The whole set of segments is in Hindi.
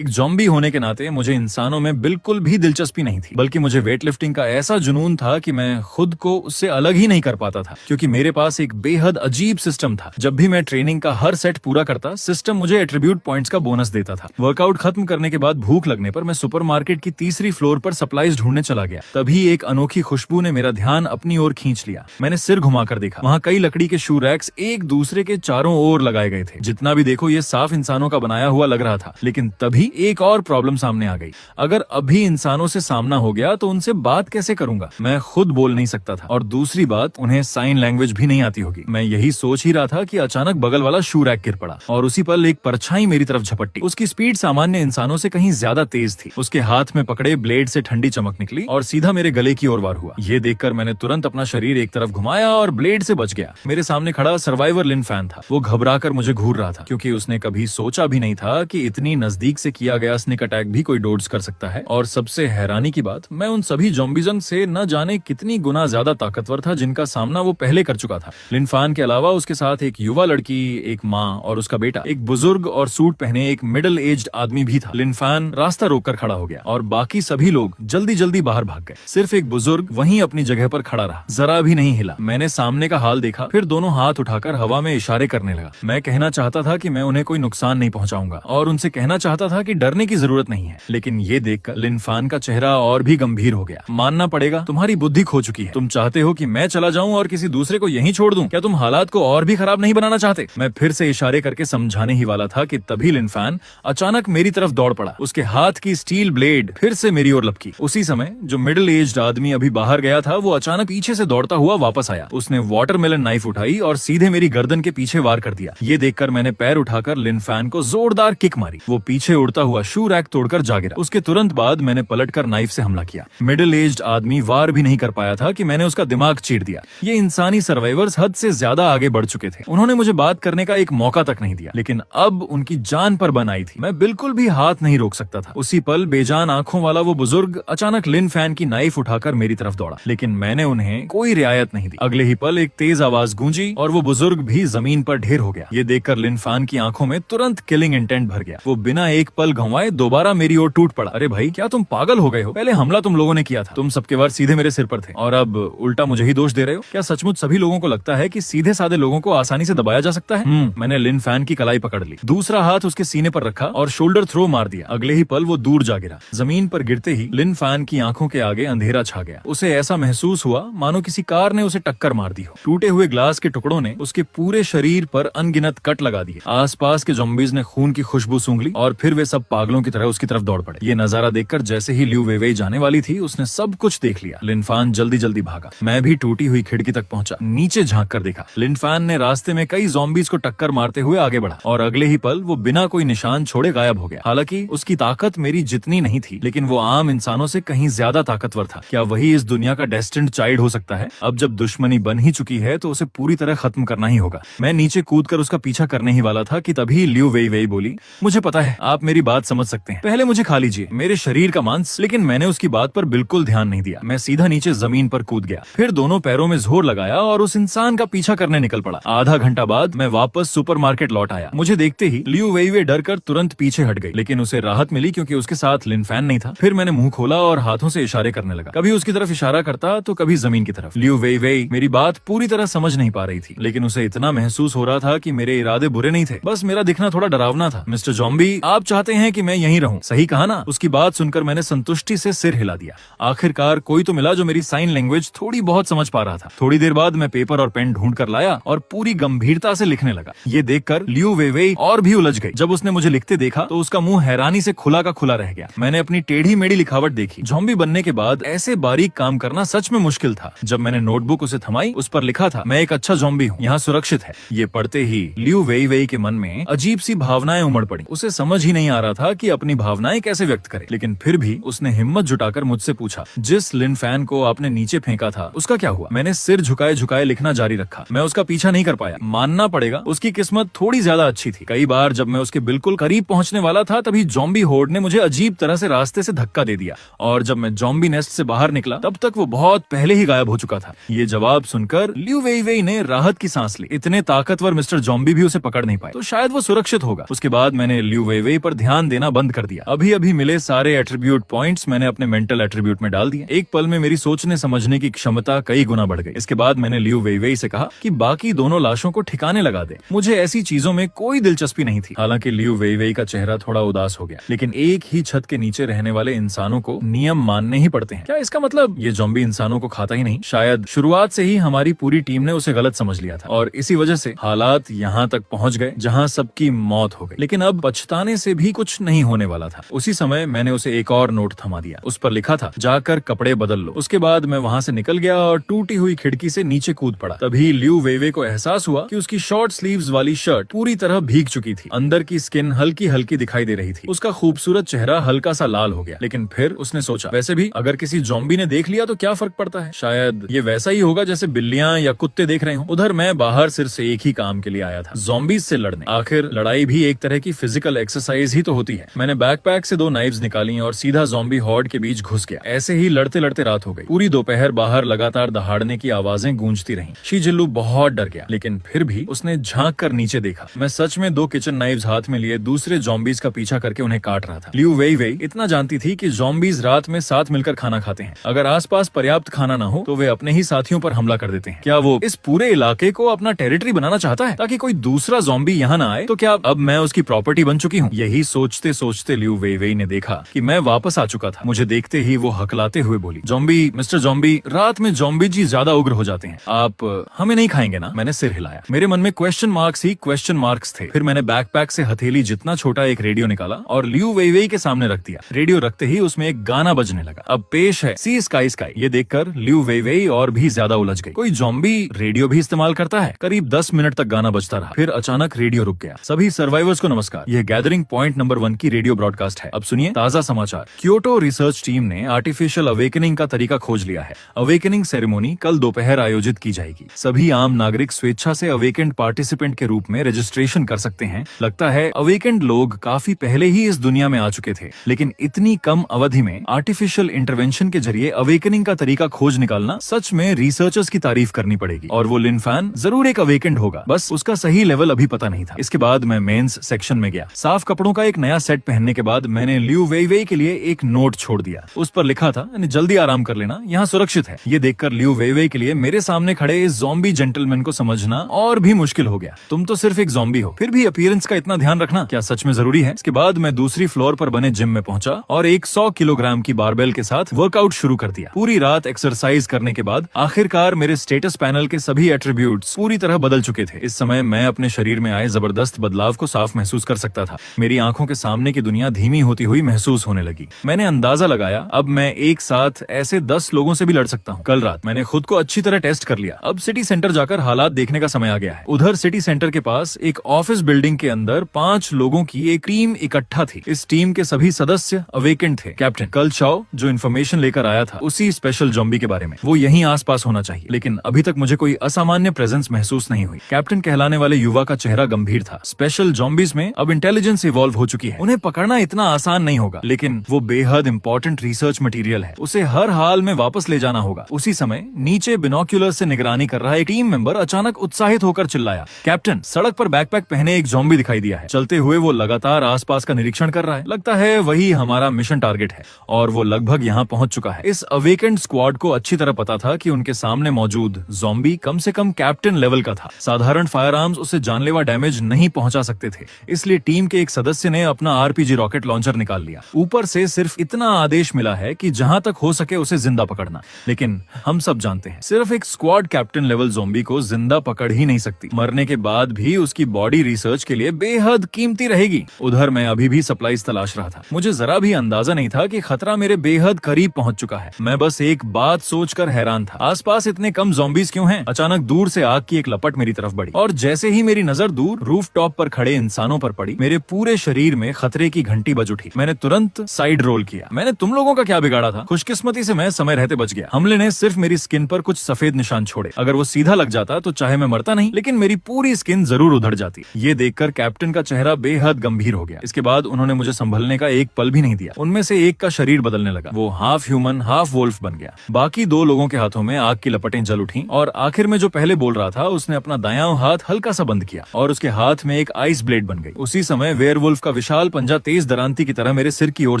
एक ज़ॉम्बी होने के नाते मुझे इंसानों में बिल्कुल भी दिलचस्पी नहीं थी, बल्कि मुझे वेट लिफ्टिंग का ऐसा जुनून था कि मैं खुद को उससे अलग ही नहीं कर पाता था, क्योंकि मेरे पास एक बेहद अजीब सिस्टम था। जब भी मैं ट्रेनिंग का हर सेट पूरा करता, सिस्टम मुझे एट्रीब्यूट पॉइंट्स का बोनस देता था। वर्कआउट खत्म करने के बाद भूख लगने पर मैं सुपरमार्केट की तीसरी फ्लोर पर सप्लाईज ढूंढने चला गया। तभी एक अनोखी खुशबू ने मेरा ध्यान अपनी ओर खींच लिया। मैंने सिर घुमाकर देखा, वहाँ कई लकड़ी के शू रैक्स एक दूसरे के चारों ओर लगाए गए थे। जितना भी देखो ये साफ इंसानों का बनाया हुआ लग रहा था। लेकिन तभी एक और प्रॉब्लम सामने आ गई। अगर अभी इंसानों से सामना हो गया तो उनसे बात कैसे करूंगा? मैं खुद बोल नहीं सकता था, और दूसरी बात, उन्हें साइन लैंग्वेज भी नहीं आती होगी। मैं यही सोच ही रहा था कि अचानक बगल वाला शू रैक गिर पड़ा और उसी पल एक परछाई मेरी तरफ झपट्टी। उसकी स्पीड सामान्य इंसानों से कहीं ज्यादा तेज थी। उसके हाथ में पकड़े ब्लेड से ठंडी चमक निकली और सीधा मेरे गले की ओर वार हुआ। ये देखकर मैंने तुरंत अपना शरीर एक तरफ घुमाया और ब्लेड से बच गया। मेरे सामने खड़ा सर्वाइवर लिन फैन था। वो घबराकर मुझे घूर रहा था, क्योंकि उसने कभी सोचा भी नहीं था कि इतनी नजदीक से किया गया स्निक अटैक भी कोई डोड्स कर सकता है। और सबसे हैरानी की बात, मैं उन सभी ज़ॉम्बीज़न से न जाने कितनी गुना ज्यादा ताकतवर था जिनका सामना वो पहले कर चुका था। लिन फैन के अलावा उसके साथ एक युवा लड़की, एक माँ और उसका बेटा, एक बुजुर्ग और सूट पहने एक मिडिल एज्ड आदमी भी था। लिन फैन रास्ता रोककर खड़ा हो गया और बाकी सभी लोग जल्दी जल्दी बाहर भाग गए। सिर्फ एक बुजुर्ग वहीं अपनी जगह पर खड़ा रहा, जरा भी नहीं हिला। मैंने सामने का हाल देखा, फिर दोनों हाथ उठाकर हवा में इशारे करने लगा। मैं कहना चाहता था कि मैं उन्हें कोई नुकसान नहीं पहुंचाऊंगा, और उनसे कहना चाहता था कि डरने की जरूरत नहीं है। लेकिन ये देखकर लिन फैन का चेहरा और भी गंभीर हो गया। मानना पड़ेगा, तुम्हारी बुद्धि खो चुकी है। तुम चाहते हो कि मैं चला जाऊं और किसी दूसरे को यहीं छोड़ दूं? क्या तुम हालात को और भी खराब नहीं बनाना चाहते? मैं फिर से इशारे करके समझाने ही वाला था कि तभी लिन फैन अचानक मेरी तरफ दौड़ पड़ा। उसके हाथ की स्टील ब्लेड फिर से मेरी ओर लपकी। उसी समय जो मिडिल एज्ड आदमी अभी बाहर गया था, वो अचानक पीछे से दौड़ता हुआ वापस आया। उसने वाटरमेलन नाइफ उठाई और सीधे मेरी गर्दन के पीछे वार कर दिया। ये देखकर मैंने पैर उठाकर लिन फैन को जोरदार किक मारी। वो पीछे उड़ता हुआ शू रैक तोड़कर जा गिरा। उसके तुरंत बाद मैंने पलटकर नाइफ से हमला किया। मिडिल एज्ड आदमी वार भी नहीं कर पाया था कि मैंने उसका दिमाग चीर दिया। ये इंसानी सर्वाइवर्स हद से ज्यादा आगे बढ़ चुके थे। उन्होंने मुझे बात करने का एक मौका तक नहीं दिया। लेकिन अब उनकी जान पर बन आई थी। मैं बिल्कुल भी हाथ नहीं रोक सकता था। उसी पल बेजान आंखों वाला वो बुजुर्ग अचानक लिन फैन की नाइफ उठाकर मेरी तरफ दौड़ा, लेकिन मैंने उन्हें कोई रियायत नहीं दी। अगले ही पल एक तेज आवाज गूंजी और वो बुजुर्ग भी जमीन पर ढेर हो गया। ये देखकर लिन फैन की आंखों में तुरंत किलिंग इंटेंट भर गया। वो बिना एक पल गंवाए दोबारा मेरी ओर टूट पड़ा। अरे भाई, क्या तुम पागल हो गए हो? पहले हमला तुम लोगों ने किया था, तुम सबके वार सीधे मेरे सिर पर थे, और अब उल्टा मुझे ही दोष दे रहे हो? क्या सचमुच सभी लोगों को लगता है कि सीधे साधे लोगों को आसानी से दबाया जा सकता है? मैंने लिन फैन की कलाई पकड़ ली, दूसरा हाथ उसके सीने पर रखा और शोल्डर थ्रो मार दिया। अगले ही पल वो दूर जा गिरा। जमीन पर गिरते ही लिन फैन की आंखों के आगे अंधेरा छा गया। उसे ऐसा महसूस हुआ मानो किसी कार ने उसे टक्कर मार दी हो। टूटे हुए ग्लास के टुकड़ों ने उसके पूरे शरीर पर अनगिनत कट लगा दिए। आसपास के ज़ॉम्बीज़ ने खून की खुशबू सूंघ ली और फिर वे सब पागलों की तरह उसकी तरफ दौड़ पड़े। ये नजारा देखकर जैसे ही लियू वेइवेई जाने वाली थी, उसने सब कुछ देख लिया। लिन फैन जल्दी जल्दी भागा। मैं भी टूटी हुई खिड़की तक पहुंचा, नीचे झांक कर देखा। लिन फैन ने रास्ते में कई ज़ॉम्बीज़ को टक्कर मारते हुए आगे बढ़ा और अगले ही पल वो बिना कोई निशान छोड़े गायब हो गया। हालांकि उसकी ताकत मेरी जितनी नहीं थी, लेकिन वो आम इंसानों से कहीं ज्यादा ताकतवर था। क्या वही इस दुनिया का डेस्टिन्ड चाइल्ड हो सकता है? अब जब दुश्मनी बन ही चुकी है तो उसे पूरी तरह खत्म करना ही होगा। मैं नीचे कूदकर उसका पीछा करने ही वाला था कि तभी लियू वेइवेई बोली, मुझे पता है आप मेरी बात समझ सकते हैं, पहले मुझे खा लीजिए मेरे शरीर का मांस। लेकिन मैंने उसकी बात पर बिल्कुल ध्यान नहीं दिया। मैं सीधा नीचे जमीन पर कूद गया, फिर दोनों पैरों में जोर लगाया और उस इंसान का पीछा करने निकल पड़ा। आधा घंटा बाद मैं वापस सुपरमार्केट लौट आया। मुझे देखते ही लियू वेइवेई डर कर तुरंत पीछे हट गई, लेकिन उसे राहत मिली क्योंकि उसके साथ लिन फैन नहीं था। फिर मैंने मुंह खोला और हाथों से इशारे करने लगा, कभी उसकी तरफ इशारा करता तो कभी जमीन की तरफ। लियू वेइवेई मेरी बात पूरी तरह समझ नहीं पा रही थी, लेकिन उसे इतना महसूस हो रहा था कि मेरे इरादे बुरे नहीं थे, बस मेरा दिखना थोड़ा डरावना था। मिस्टर ज़ॉम्बी, आप चाहते हैं कि मैं यहीं रहूं, सही कहा ना? उसकी बात सुनकर मैंने संतुष्टि से सिर हिला दिया। आखिरकार कोई तो मिला जो मेरी साइन लैंग्वेज थोड़ी बहुत समझ पा रहा था। थोड़ी देर बाद मैं पेपर और पेन ढूंढ कर लाया और पूरी गंभीरता से लिखने लगा। ये देखकर लियू वेइवेई और भी उलझ गई। जब उसने मुझे लिखते देखा तो उसका मुंह हैरानी से खुला का खुला रह गया। मैंने अपनी टेढ़ी मेढ़ी लिखावट देखी। ज़ॉम्बी बनने के बाद ऐसे बारीक काम करना सच में मुश्किल था। जब मैंने नोटबुक उसे थमाई, उस पर लिखा था, मैं एक अच्छा ज़ॉम्बी हूँ, यहाँ सुरक्षित है। ये पढ़ते ही लियू वेइवेई के मन में अजीब सी भावनाएं उमड़ पड़ी। उसे समझ ही नहीं आ रहा था कि अपनी भावनाएं कैसे व्यक्त करे, लेकिन फिर भी उसने हिम्मत जुटाकर मुझसे पूछा, जिस लिन फैन को आपने नीचे फेंका था उसका क्या हुआ? मैंने सिर झुकाए झुकाए लिखना जारी रखा। मैं उसका पीछा नहीं कर पाया। मानना पड़ेगा, उसकी किस्मत थोड़ी ज्यादा अच्छी थी। कई बार जब मैं उसके बिल्कुल करीब पहुंचने वाला था, तभी ज़ॉम्बी होर्ड ने मुझे अजीब तरह से रास्ते से धक्का दे दिया, और जब मैं ज़ॉम्बी नेस्ट से बाहर निकला तब तक वो बहुत पहले ही गायब हो चुका था। ये जवाब सुनकर लियू वेइवेई ने राहत की सांस ली। इतने ताकतवर मिस्टर ज़ॉम्बी भी उसे पकड़ नहीं पाए, तो शायद वो सुरक्षित होगा। उसके बाद मैंने लियू वेइवेई पर ध्यान ध्यान देना बंद कर दिया। अभी अभी मिले सारे एट्रीब्यूट पॉइंट्स मैंने अपने मेंटल एट्रीब्यूट में डाल दिए। एक पल में मेरी सोचने समझने की क्षमता कई गुना बढ़ गई। इसके बाद मैंने लियू वेइवेई से कहा कि बाकी दोनों लाशों को ठिकाने लगा दे। मुझे ऐसी चीजों में कोई दिलचस्पी नहीं थी। हालांकि लियू वेइवेई का चेहरा थोड़ा उदास हो गया, लेकिन एक ही छत के नीचे रहने वाले इंसानों को नियम मानने ही पड़ते हैं। क्या इसका मतलब ये ज़ॉम्बी इंसानों को खाता ही नहीं? शायद शुरुआत से ही हमारी पूरी टीम ने उसे गलत समझ लिया था और इसी वजह से हालात यहाँ तक पहुँच गए जहाँ सबकी मौत हो गई। लेकिन अब पछताने से भी कुछ नहीं होने वाला था। उसी समय मैंने उसे एक और नोट थमा दिया। उस पर लिखा था, जाकर कपड़े बदल लो। उसके बाद मैं वहाँ से निकल गया और टूटी हुई खिड़की से नीचे कूद पड़ा। तभी लियू वेइवेई को एहसास हुआ कि उसकी शॉर्ट स्लीव्स वाली शर्ट पूरी तरह भीग चुकी थी। अंदर की स्किन हल्की हल्की दिखाई दे रही थी। उसका खूबसूरत चेहरा हल्का सा लाल हो गया। लेकिन फिर उसने सोचा, वैसे भी अगर किसी ज़ॉम्बी ने देख लिया तो क्या फर्क पड़ता है? शायद ये वैसा ही होगा जैसे बिल्लियां या कुत्ते देख रहे हो। उधर मैं बाहर सिर्फ से एक ही काम के लिए आया था, ज़ॉम्बीज से लड़ने। आखिर लड़ाई भी एक तरह की फिजिकल एक्सरसाइज ही तो होती है। मैंने बैकपैक से 2 नाइफ्स निकाली और सीधा ज़ॉम्बी हॉर्ड के बीच घुस गया। ऐसे ही लड़ते लड़ते रात हो गई। पूरी दोपहर बाहर लगातार दहाड़ने की आवाजें गूंजती रहीं। शीजिल्लू बहुत डर गया, लेकिन फिर भी उसने झांक कर नीचे देखा। मैं सच में 2 किचन नाइफ्स हाथ में लिए दूसरे ज़ॉम्बीज का पीछा करके उन्हें काट रहा था। लियू वेइवेई इतना जानती थी कि ज़ॉम्बीज रात में साथ मिलकर खाना खाते हैं। अगर आसपास पर्याप्त खाना ना हो तो वे अपने ही साथियों पर हमला कर देते हैं। क्या वो इस पूरे इलाके को अपना टेरिटरी बनाना चाहता है ताकि कोई दूसरा ज़ॉम्बी यहाँ ना आए? तो क्या अब मैं उसकी प्रॉपर्टी बन चुकी हूँ? यही सोचते सोचते लियू वेइवेई ने देखा कि मैं वापस आ चुका था। मुझे देखते ही वो हकलाते हुए बोली, ज़ॉम्बी मिस्टर ज़ॉम्बी, रात में ज़ॉम्बी जी ज्यादा उग्र हो जाते हैं। आप हमें नहीं खाएंगे ना? मैंने सिर हिलाया। मेरे मन में क्वेश्चन मार्क्स ही क्वेश्चन मार्क्स थे। फिर मैंने बैकपैक से हथेली जितना छोटा एक रेडियो निकाला और लियू वेइवेई के सामने रख दिया। रेडियो रखते ही उसमें एक गाना बजने लगा। अब पेश है सी स्काई स्काई। ये देखकर लियू वेइवेई और भी ज्यादा उलझ गई। कोई ज़ॉम्बी रेडियो भी इस्तेमाल करता है? करीब 10 मिनट तक गाना बजता रहा। फिर अचानक रेडियो रुक गया। सभी सर्वाइवर्स को नमस्कार, यह गैदरिंग पॉइंट नंबर 1 की रेडियो ब्रॉडकास्ट है। अब सुनिए ताजा समाचार। क्योटो रिसर्च टीम ने आर्टिफिशियल अवेकनिंग का तरीका खोज लिया है। अवेकनिंग सेरेमनी कल दोपहर आयोजित की जाएगी। सभी आम नागरिक स्वेच्छा से अवेकेंड पार्टिसिपेंट के रूप में रजिस्ट्रेशन कर सकते हैं। लगता है अवेकेंड लोग काफी पहले ही इस दुनिया में आ चुके थे, लेकिन इतनी कम अवधि में आर्टिफिशियल इंटरवेंशन के जरिए अवेकनिंग का तरीका खोज निकालना सच में रिसर्चर्स की तारीफ करनी पड़ेगी। और वो लिन फैन जरूर एक अवेकेंड होगा, बस उसका सही लेवल अभी पता नहीं था। इसके बाद मैं मेंस सेक्शन में गया। साफ कपड़ों का एक नया सेट पहनने के बाद मैंने लियू वेइवेई के लिए एक नोट छोड़ दिया। उस पर लिखा था, जल्दी आराम कर लेना, यहाँ सुरक्षित है। ये देखकर लियू वेइवेई के लिए मेरे सामने खड़े इस ज़ॉम्बी जेंटलमैन को समझना और भी मुश्किल हो गया। तुम तो सिर्फ एक ज़ॉम्बी हो, फिर भी अपीयरेंस का इतना ध्यान रखना क्या सच में जरूरी है? इसके बाद मैं दूसरी फ्लोर पर बने जिम में पहुंचा और एक 100 किलोग्राम की बारबेल के साथ वर्कआउट शुरू कर दिया। पूरी रात एक्सरसाइज करने के बाद आखिरकार मेरे स्टेटस पैनल के सभी एट्रीब्यूट्स पूरी तरह बदल चुके थे। इस समय मैं अपने शरीर में आए जबरदस्त बदलाव को साफ महसूस कर सकता था। मेरी आंखों के सामने की दुनिया धीमी होती हुई महसूस होने लगी। मैंने अंदाजा लगाया अब मैं एक साथ ऐसे 10 लोगों से भी लड़ सकता हूँ। कल रात मैंने खुद को अच्छी तरह टेस्ट कर लिया। अब सिटी सेंटर जाकर हालात देखने का समय आ गया है। उधर सिटी सेंटर के पास एक ऑफिस बिल्डिंग के अंदर 5 लोगों की एक टीम इकट्ठा थी। इस टीम के सभी सदस्य अवेकेंड थे। कैप्टन कल चाओ जो इन्फॉर्मेशन लेकर आया था उसी स्पेशल ज़ॉम्बी के बारे में, वो यहीं आसपास होना चाहिए, लेकिन अभी तक मुझे कोई असामान्य प्रेजेंस महसूस नहीं हुई। कैप्टन कहलाने वाले युवा का चेहरा गंभीर था। स्पेशल ज़ॉम्बीज में अब इंटेलिजेंस इवॉल्व हो चुकी है। उन्हें पकड़ना इतना आसान नहीं होगा, लेकिन वो बेहद इंपॉर्टेंट रिसर्च मटेरियल है। उसे हर हाल में वापस ले जाना होगा। उसी समय नीचे बिनोक्यूलर से निगरानी कर रहा एक टीम मेंबर अचानक उत्साहित होकर चिल्लाया, कैप्टन सड़क पर बैकपैक पहने एक ज़ॉम्बी दिखाई दिया है। चलते हुए वो लगातार आसपास का निरीक्षण कर रहा है। लगता है वही हमारा मिशन टारगेट है और वो लगभग यहाँ पहुंच चुका है। इस अवेकेंड स्क्वाड को अच्छी तरह पता था कि उनके सामने मौजूद ज़ॉम्बी कम से कम कैप्टन लेवल का था। साधारण फायर आर्म्स उसे जानलेवा डैमेज नहीं पहुंचा सकते थे। इसलिए टीम के एक सदस्य ने अपना आरपीजी रॉकेट लॉन्चर निकाल लिया। ऊपर से सिर्फ इतना आदेश मिला है कि जहां तक हो सके उसे जिंदा पकड़ना। लेकिन हम सब जानते हैं सिर्फ एक स्क्वाड कैप्टन लेवल ज़ॉम्बी को जिंदा पकड़ ही नहीं सकती। मरने के बाद भी उसकी बॉडी रिसर्च के लिए बेहद कीमती रहेगी। उधर मैं अभी भी सप्लाईज तलाश रहा था। मुझे जरा भी अंदाजा नहीं था कि खतरा मेरे बेहद करीब पहुंच चुका है। मैं बस एक बात सोचकर हैरान था, आसपास इतने कम ज़ॉम्बीज क्यों हैं? अचानक दूर से आग की एक लपट मेरी तरफ बढ़ी और जैसे ही मेरी नजर दूर रूफ टॉप पर खड़े इंसानों पर पड़ी, मेरे पूरे शरीर में खतरे की घंटी बज उठी। मैंने तुरंत साइड रोल किया। मैंने तुम लोगों का क्या बिगाड़ा था? खुशकिस्मती से मैं समय रहते बच गया। हमले ने सिर्फ मेरी स्किन पर कुछ सफेद निशान छोड़े। अगर वो सीधा लग जाता तो चाहे मैं मरता नहीं, लेकिन मेरी पूरी स्किन जरूर उधड़ जाती। ये देखकर कैप्टन का चेहरा बेहद गंभीर हो गया। इसके बाद उन्होंने मुझे संभलने का एक पल भी नहीं दिया। उनमें से एक का शरीर बदलने लगा। वो हाफ ह्यूमन हाफ वोल्फ बन गया। बाकी 2 लोगों के हाथों में आग की लपटें जल उठी और आखिर में जो पहले बोल रहा था उसने अपना दायां हाथ हल्का सा बंद किया और उसके हाथ में एक आइस ब्लेड बन गई। उसी समय वेयरवुल्फ का उसका विशाल पंजा तेज दरांती की तरह मेरे सिर की ओर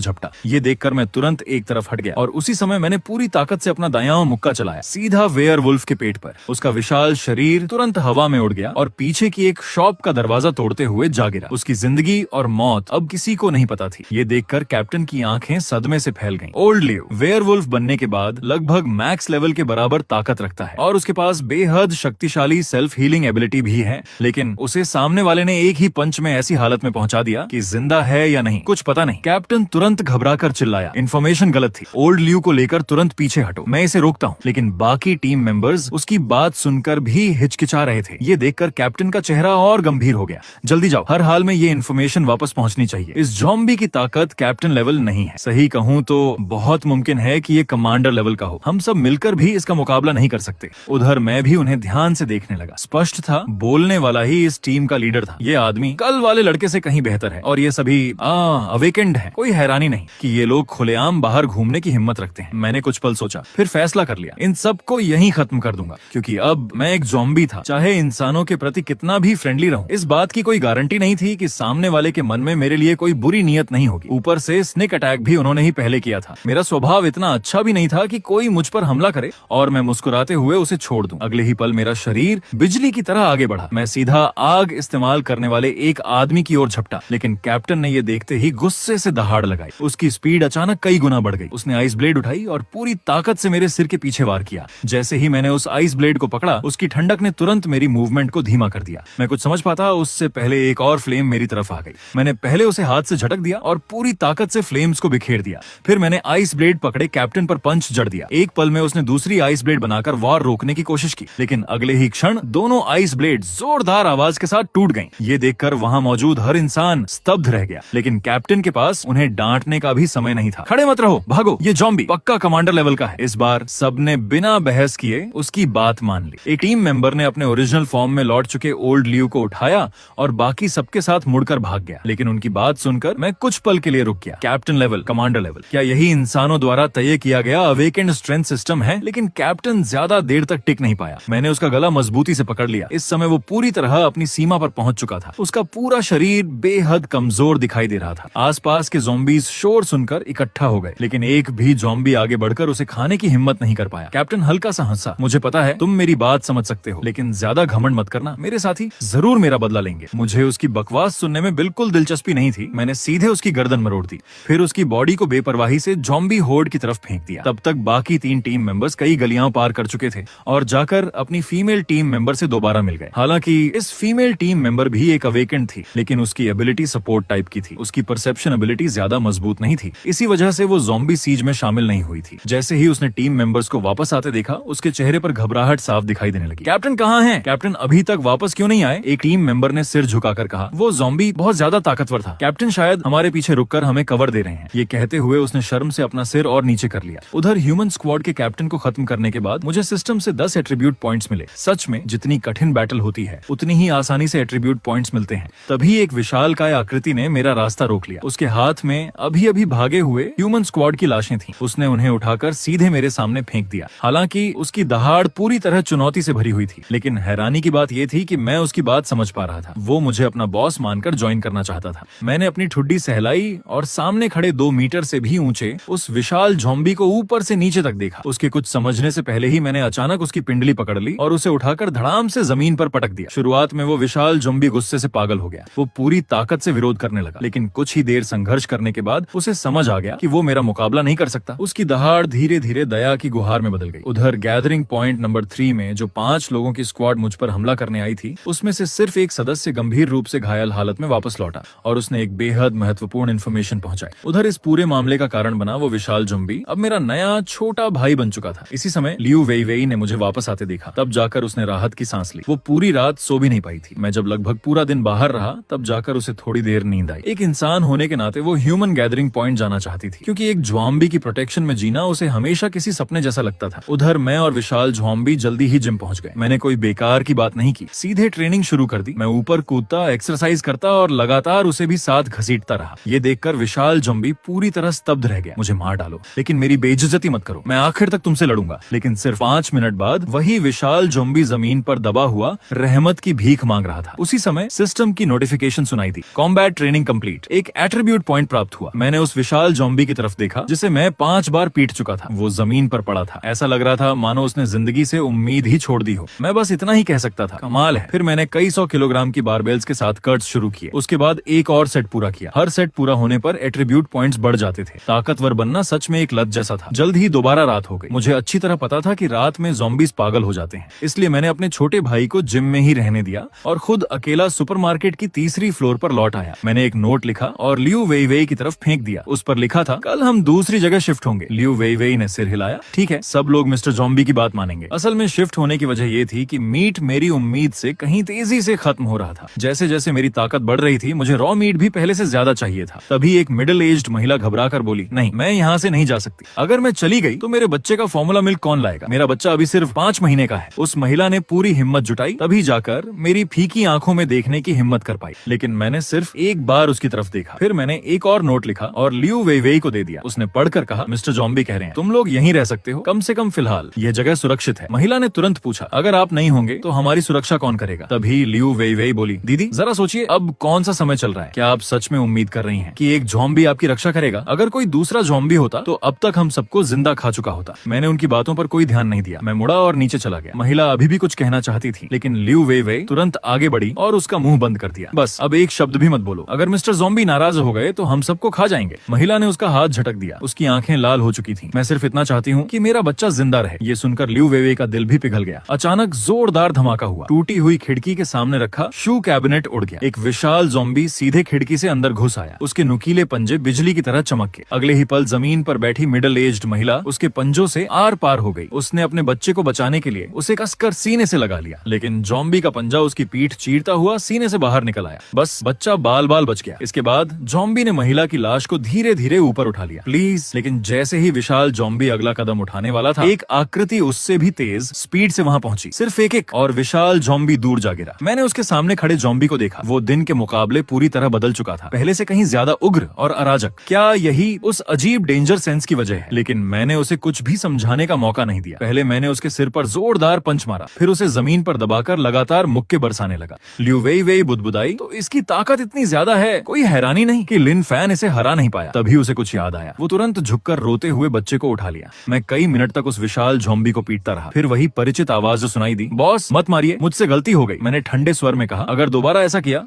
झपटा। ये देखकर मैं तुरंत एक तरफ हट गया और उसी समय मैंने पूरी ताकत से अपना दायां मुक्का चलाया, सीधा वेयरवुल्फ के पेट पर। उसका विशाल शरीर तुरंत हवा में उड़ गया और पीछे की एक शॉप का दरवाजा तोड़ते हुए जा गिरा। उसकी जिंदगी और मौत अब किसी को नहीं पता थी। ये देखकर कैप्टन की आंखें सदमे से फैल गईं। ओल्ड लियो वेयरवुल्फ बनने के बाद लगभग मैक्स लेवल के बराबर ताकत रखता है और उसके पास बेहद शक्तिशाली सेल्फ हीलिंग एबिलिटी भी है, लेकिन उसे सामने वाले ने एक ही पंच में ऐसी हालत में पहुंचा दिया कि जिंदा है या नहीं कुछ पता नहीं। कैप्टन तुरंत घबराकर चिल्लाया, इन्फॉर्मेशन गलत थी, ओल्ड लियो को लेकर तुरंत पीछे हटो, मैं इसे रोकता हूँ। लेकिन बाकी टीम मेंबर्स उसकी बात सुनकर भी हिचकिचा रहे थे। ये देखकर कैप्टन का चेहरा और गंभीर हो गया। जल्दी जाओ, हर हाल में ये इन्फॉर्मेशन वापस पहुंचनी चाहिए। इस ज़ॉम्बी की ताकत कैप्टन लेवल नहीं है, सही कहूँ तो बहुत मुमकिन है कि ये कमांडर लेवल का हो। हम सब मिलकर भी इसका मुकाबला नहीं कर सकते। उधर मैं भी उन्हें ध्यान से देखने लगा। स्पष्ट था बोलने वाला ही इस टीम का लीडर था। ये आदमी कल वाले लड़के से कहीं बेहतर है और ये सभी अवेकेंड है। कोई हैरानी नहीं कि ये लोग खुलेआम बाहर घूमने की हिम्मत रखते हैं। मैंने कुछ पल सोचा, फिर फैसला कर लिया, इन सबको यहीं खत्म कर दूंगा, क्योंकि अब मैं एक ज़ॉम्बी था। चाहे इंसानों के प्रति कितना भी फ्रेंडली रहूं, इस बात की कोई गारंटी नहीं थी कि सामने वाले के मन में मेरे लिए कोई बुरी नीयत नहीं होगी। ऊपर से स्नेक अटैक भी उन्होंने ही पहले किया था। मेरा स्वभाव इतना अच्छा भी नहीं था कि कोई मुझ पर हमला करे और मैं मुस्कुराते हुए उसे छोड़ दूं। अगले ही पल मेरा शरीर बिजली की तरह आगे बढ़ा। मैं सीधा आग इस्तेमाल करने वाले एक आदमी की ओर झपटा, लेकिन कैप्टन ने ये देखते ही गुस्से से दहाड़ लगाई। उसकी स्पीड अचानक कई गुना बढ़ गई। उसने आइस ब्लेड उठाई और पूरी ताकत से मेरे सिर के पीछे वार किया। जैसे ही मैंने उस आइस ब्लेड को पकड़ा, उसकी ठंडक ने तुरंत मेरी मूवमेंट को धीमा कर दिया। मैं कुछ समझ पाता उससे पहले एक और फ्लेम मेरी तरफ आ गई। मैंने पहले उसे हाथ से झटक दिया और पूरी ताकत से फ्लेम्स को बिखेर दिया। फिर मैंने आइस ब्लेड पकड़े कैप्टन पर पंच जड़ दिया। एक पल में उसने दूसरी आइस ब्लेड बनाकर वार रोकने की कोशिश की, लेकिन अगले ही क्षण दोनों आइस ब्लेड जोरदार आवाज के साथ टूट गईं। ये देखकर वहां मौजूद हर इंसान स्तब्ध रह गया, लेकिन कैप्टन के पास उन्हें डांटने का भी समय नहीं था। खड़े मत रहो, भागो, ये ज़ॉम्बी पक्का कमांडर लेवल का है। इस बार सबने बिना बहस किए उसकी बात मान ली। एक टीम मेंबर ने अपने ओरिजिनल फॉर्म में लौट चुके ओल्ड लियो को उठाया और बाकी सबके साथ मुड़कर भाग गया। लेकिन उनकी बात सुनकर मैं कुछ पल के लिए रुक गया। कैप्टन लेवल, कमांडर लेवल, क्या यही इंसानों द्वारा तय किया गया अवेकेंड स्ट्रेंथ सिस्टम है? लेकिन कैप्टन ज्यादा देर तक टिक नहीं पाया। मैंने उसका गला मजबूती से पकड़ लिया। इस समय वो पूरी तरह अपनी सीमा पर पहुंच चुका था। उसका पूरा शरीर बेहद कमजोर दिखाई दे रहा था। आसपास के ज़ॉम्बीज शोर सुनकर इकट्ठा हो गए, लेकिन एक भी ज़ॉम्बी आगे बढ़कर उसे खाने की हिम्मत नहीं कर पाया। कैप्टन हल्का सा हंसा। मुझे पता है तुम मेरी बात समझ सकते हो, लेकिन ज्यादा घमंड मत करना, मेरे साथी जरूर मेरा बदला लेंगे। मुझे उसकी बकवास सुनने में बिल्कुल दिलचस्पी नहीं थी। मैंने सीधे उसकी गर्दन मरोड़ दी, फिर उसकी बॉडी को बेपरवाही से ज़ॉम्बी होर्ड की तरफ फेंक दिया। तब तक बाकी 3 टीम मेंबर्स कई गलियां पार कर चुके थे और जाकर अपनी फीमेल टीम मेंबर से दोबारा मिल गए। हालांकि इस फीमेल टीम मेंबर भी एक अवेकेंड थी, लेकिन उसकी एबिलिटी सपोर्ट टाइप की थी। उसकी परसेप्शन एबिलिटी ज्यादा मजबूत नहीं थी, इसी वजह से वो ज़ॉम्बी सीज में शामिल नहीं हुई थी। जैसे ही उसने टीम मेंबर्स को वापस आते देखा, उसके चेहरे पर घबराहट साफ दिखाई देने लगी। कैप्टन कहाँ हैं? कैप्टन अभी तक वापस क्यों नहीं आए? एक टीम मेंबर ने सिर झुकाकर कहा। वो ज़ॉम्बी बहुत ज्यादा ताकतवर था, कैप्टन शायद हमारे पीछे रुककर हमें कवर दे रहे हैं। ये कहते हुए उसने शर्म से अपना सिर और नीचे कर लिया। उधर ह्यूमन स्क्वाड के कैप्टन को खत्म करने के बाद मुझे सिस्टम से 10 एट्रीब्यूट पॉइंट्स मिले। सच में जितनी कठिन बैटल होती है उतनी ही आसानी से एट्रीब्यूट पॉइंट्स मिलते हैं। तभी एक विशालकाय आकृति ने मेरा रास्ता रोक लिया। उसके हाथ में अभी अभी भागे हुए ह्यूमन स्क्वाड की लाशें थीं। उसने उन्हें उठाकर सीधे मेरे सामने फेंक दिया। हालांकि उसकी दहाड़ पूरी तरह चुनौती से भरी हुई थी, लेकिन हैरानी की बात यह थी कि मैं उसकी बात समझ पा रहा था। वो मुझे अपना बॉस मानकर ज्वाइन करना चाहता था। मैंने अपनी ठुड्डी सहलाई और सामने खड़े 2 मीटर से भी ऊंचे उस विशाल ज़ॉम्बी को ऊपर से नीचे तक देखा। उसके कुछ समझने से पहले ही मैंने अचानक उसकी पिंडली पकड़ ली और उसे उठाकर धड़ाम से जमीन पर पटक दिया। शुरुआत में वो विशाल ज़ॉम्बी गुस्से से पागल हो गया। वो पूरी ताकत से विरोध करने लगा, लेकिन कुछ ही देर संघर्ष करने के बाद उसे समझ आ गया कि वो मेरा मुकाबला नहीं कर सकता। उसकी दहाड़ धीरे धीरे दया की गुहार में बदल गई। उधर गैदरिंग पॉइंट नंबर 3 में जो 5 लोगों की स्क्वाड मुझ पर हमला करने आई थी, उसमें से सिर्फ एक सदस्य गंभीर रूप से घायल हालत में वापस लौटा और उसने एक बेहद महत्वपूर्ण इन्फॉर्मेशन पहुंचाई। उधर इस पूरे मामले का कारण बना वो विशाल ज़ॉम्बी अब मेरा नया छोटा भाई बन चुका था। इसी समय लियू वेई वेई ने मुझे वापस आते देखा। तब जाकर उसने राहत की सांस ली। वो पूरी रात सो भी नहीं पाई थी। मैं जब लगभग पूरा दिन बाहर रहा, तब जाकर उसे थोड़ी देर नींद आई। एक इंसान होने के नाते वो ह्यूमन गैदरिंग पॉइंट जाना चाहती थी, क्योंकि एक ज़ॉम्बी की प्रोटेक्शन में जीना उसे हमेशा किसी सपने जैसा लगता था। उधर मैं और विशाल ज़ॉम्बी जल्दी ही जिम पहुंच गए। मैंने कोई बेकार की बात नहीं की, सीधे ट्रेनिंग शुरू कर दी। मैं ऊपर कूदता, एक्सरसाइज करता और लगातार उसे भी साथ घसीटता रहा। ये देखकर विशाल ज़ॉम्बी पूरी तरह स्तब्ध रह गया। मुझे मार डालो, लेकिन मेरी बेइज्जती मत करो, मैं आखिर तक तुमसे लड़ूंगा। लेकिन सिर्फ 5 मिनट बाद वही विशाल ज़ॉम्बी जमीन पर दबा हुआ रहमत की भीख मांग रहा था। उसी समय सिस्टम की नोटिफिकेशन सुनाई दी। Combat combat training complete. एक एट्रीब्यूट पॉइंट प्राप्त हुआ। मैंने उस विशाल ज़ॉम्बी की तरफ देखा जिसे मैं 5 बार पीट चुका था। वो जमीन पर पड़ा था। ऐसा लग रहा था मानो उसने जिंदगी से उम्मीद ही छोड़ दी हो। मैं बस इतना ही कह सकता था, कमाल है। फिर मैंने कई 100 किलोग्राम की बारबेल्स के साथ कट्स शुरू किए। उसके बाद एक और सेट पूरा किया। हर सेट पूरा होने पर एट्रीब्यूट पॉइंट्स बढ़ जाते थे। ताकतवर बनना सच में एक लत जैसा था। जल्द ही दोबारा रात हो गई। मुझे अच्छी तरह पता था कि रात में ज़ॉम्बीज पागल हो जाते हैं, इसलिए मैंने अपने छोटे भाई को जिम में ही रहने दिया और खुद अकेला सुपरमार्केट की तीसरी फ्लोर पर लौट आया। मैंने एक नोट लिखा और लियू वेई वेई की तरफ फेंक दिया। उस पर लिखा था, कल हम दूसरी जगह शिफ्ट होंगे। लियू वेई वेई ने सिर हिलाया। ठीक है, सब लोग मिस्टर ज़ॉम्बी की बात मानेंगे। असल में शिफ्ट होने की वजह ये थी कि मीट मेरी उम्मीद से कहीं तेजी से खत्म हो रहा था। जैसे जैसे मेरी ताकत बढ़ रही थी, मुझे रॉ मीट भी पहले से ज्यादा चाहिए था। तभी एक मिडिल एज्ड महिला घबरा कर बोली, नहीं, मैं यहाँ से नहीं जा सकती। अगर मैं चली गई तो मेरे बच्चे का फॉर्मूला मिल्क कौन लाएगा? मेरा बच्चा अभी सिर्फ 5 महीने का है। उस महिला ने पूरी हिम्मत जुटाई, तभी जाकर मेरी फीकी आंखों में देखने की हिम्मत कर पाई। लेकिन मैंने सिर्फ एक बार उसकी तरफ देखा। फिर मैंने एक और नोट लिखा और लियू वेई वेई को दे दिया। उसने पढ़कर कहा, मिस्टर ज़ॉम्बी कह रहे हैं तुम लोग यहीं रह सकते हो, कम से कम फिलहाल यह जगह सुरक्षित है। महिला ने तुरंत पूछा, अगर आप नहीं होंगे तो हमारी सुरक्षा कौन करेगा? तभी लियू वेई वेई बोली, दीदी जरा सोचिए, अब कौन सा समय चल रहा है? क्या आप सच में उम्मीद कर रही हैं कि एक ज़ॉम्बी आपकी रक्षा करेगा? अगर कोई दूसरा ज़ॉम्बी होता तो अब तक हम सबको जिंदा खा चुका होता। मैंने उनकी बातों पर कोई ध्यान नहीं दिया। मैं मुड़ा और नीचे चला गया। महिला अभी भी कुछ कहना चाहती थी, लेकिन लियू वेई वेई तुरंत आगे बढ़ी और उसका मुंह बंद कर दिया। बस अब एक शब्द भी मत बोलो। अगर मिस्टर ज़ॉम्बी नाराज हो गए तो हम सबको खा जाएंगे। महिला ने उसका हाथ झटक दिया। उसकी आंखें लाल हो चुकी थीं। मैं सिर्फ इतना चाहती हूँ कि मेरा बच्चा जिंदा रहे। ये सुनकर लियू वेई वेई का दिल भी पिघल गया। अचानक जोरदार धमाका हुआ। टूटी हुई खिड़की के सामने रखा शू कैबिनेट उड़ गया। एक विशाल ज़ॉम्बी सीधे खिड़की से अंदर घुस आया। उसके नुकीले पंजे बिजली की तरह चमक के। अगले ही पल जमीन पर बैठी मिडिल एज्ड महिला उसके पंजों से आर पार हो गई। उसने अपने बच्चे को बचाने के लिए उसे कसकर सीने से लगा लिया, लेकिन ज़ॉम्बी का पंजा उसकी पीठ चीरता हुआ सीने से बाहर निकल आया। बस बच्चा बाल बाल बच गया। इसके बाद ज़ॉम्बी ने महिला की लाश को धीरे धीरे ऊपर उठा लिया। प्लीज। लेकिन जैसे ही विशाल ज़ॉम्बी अगला कदम उठाने वाला था, एक आकृति उससे भी तेज स्पीड से वहां पहुंची। सिर्फ एक और विशाल ज़ॉम्बी दूर जा गिरा। मैंने उसके सामने खड़े ज़ॉम्बी को देखा। वो दिन के मुकाबले पूरी तरह बदल चुका था, पहले से कहीं ज्यादा उग्र और अराजक। क्या यही उस अजीब डेंजर सेंस की वजह है? लेकिन मैंने उसे कुछ भी समझाने का मौका नहीं दिया। पहले मैंने उसके सिर पर जोरदार पंच मारा, फिर उसे जमीन पर दबाकर लगातार मुक्के बरसाने लगा। लियू वेई वेई बुदबुदाई, तो इसकी ताकत इतनी ज्यादा है, कोई हैरानी नहीं कि लिन फैन इसे हरा नहीं पाया। तभी उसे कुछ याद आया। वो तुरंत झुककर रोते हुए बच्चे को उठा लिया। मैं कई मिनट तक उस विशाल ज़ॉम्बी को पीटता रहा। फिर वही परिचित आवाज जो सुनाई दी, बॉस मत मारिए, मुझसे गलती हो गई। मैंने ठंडे स्वर में कहा, अगर दोबारा ऐसा किया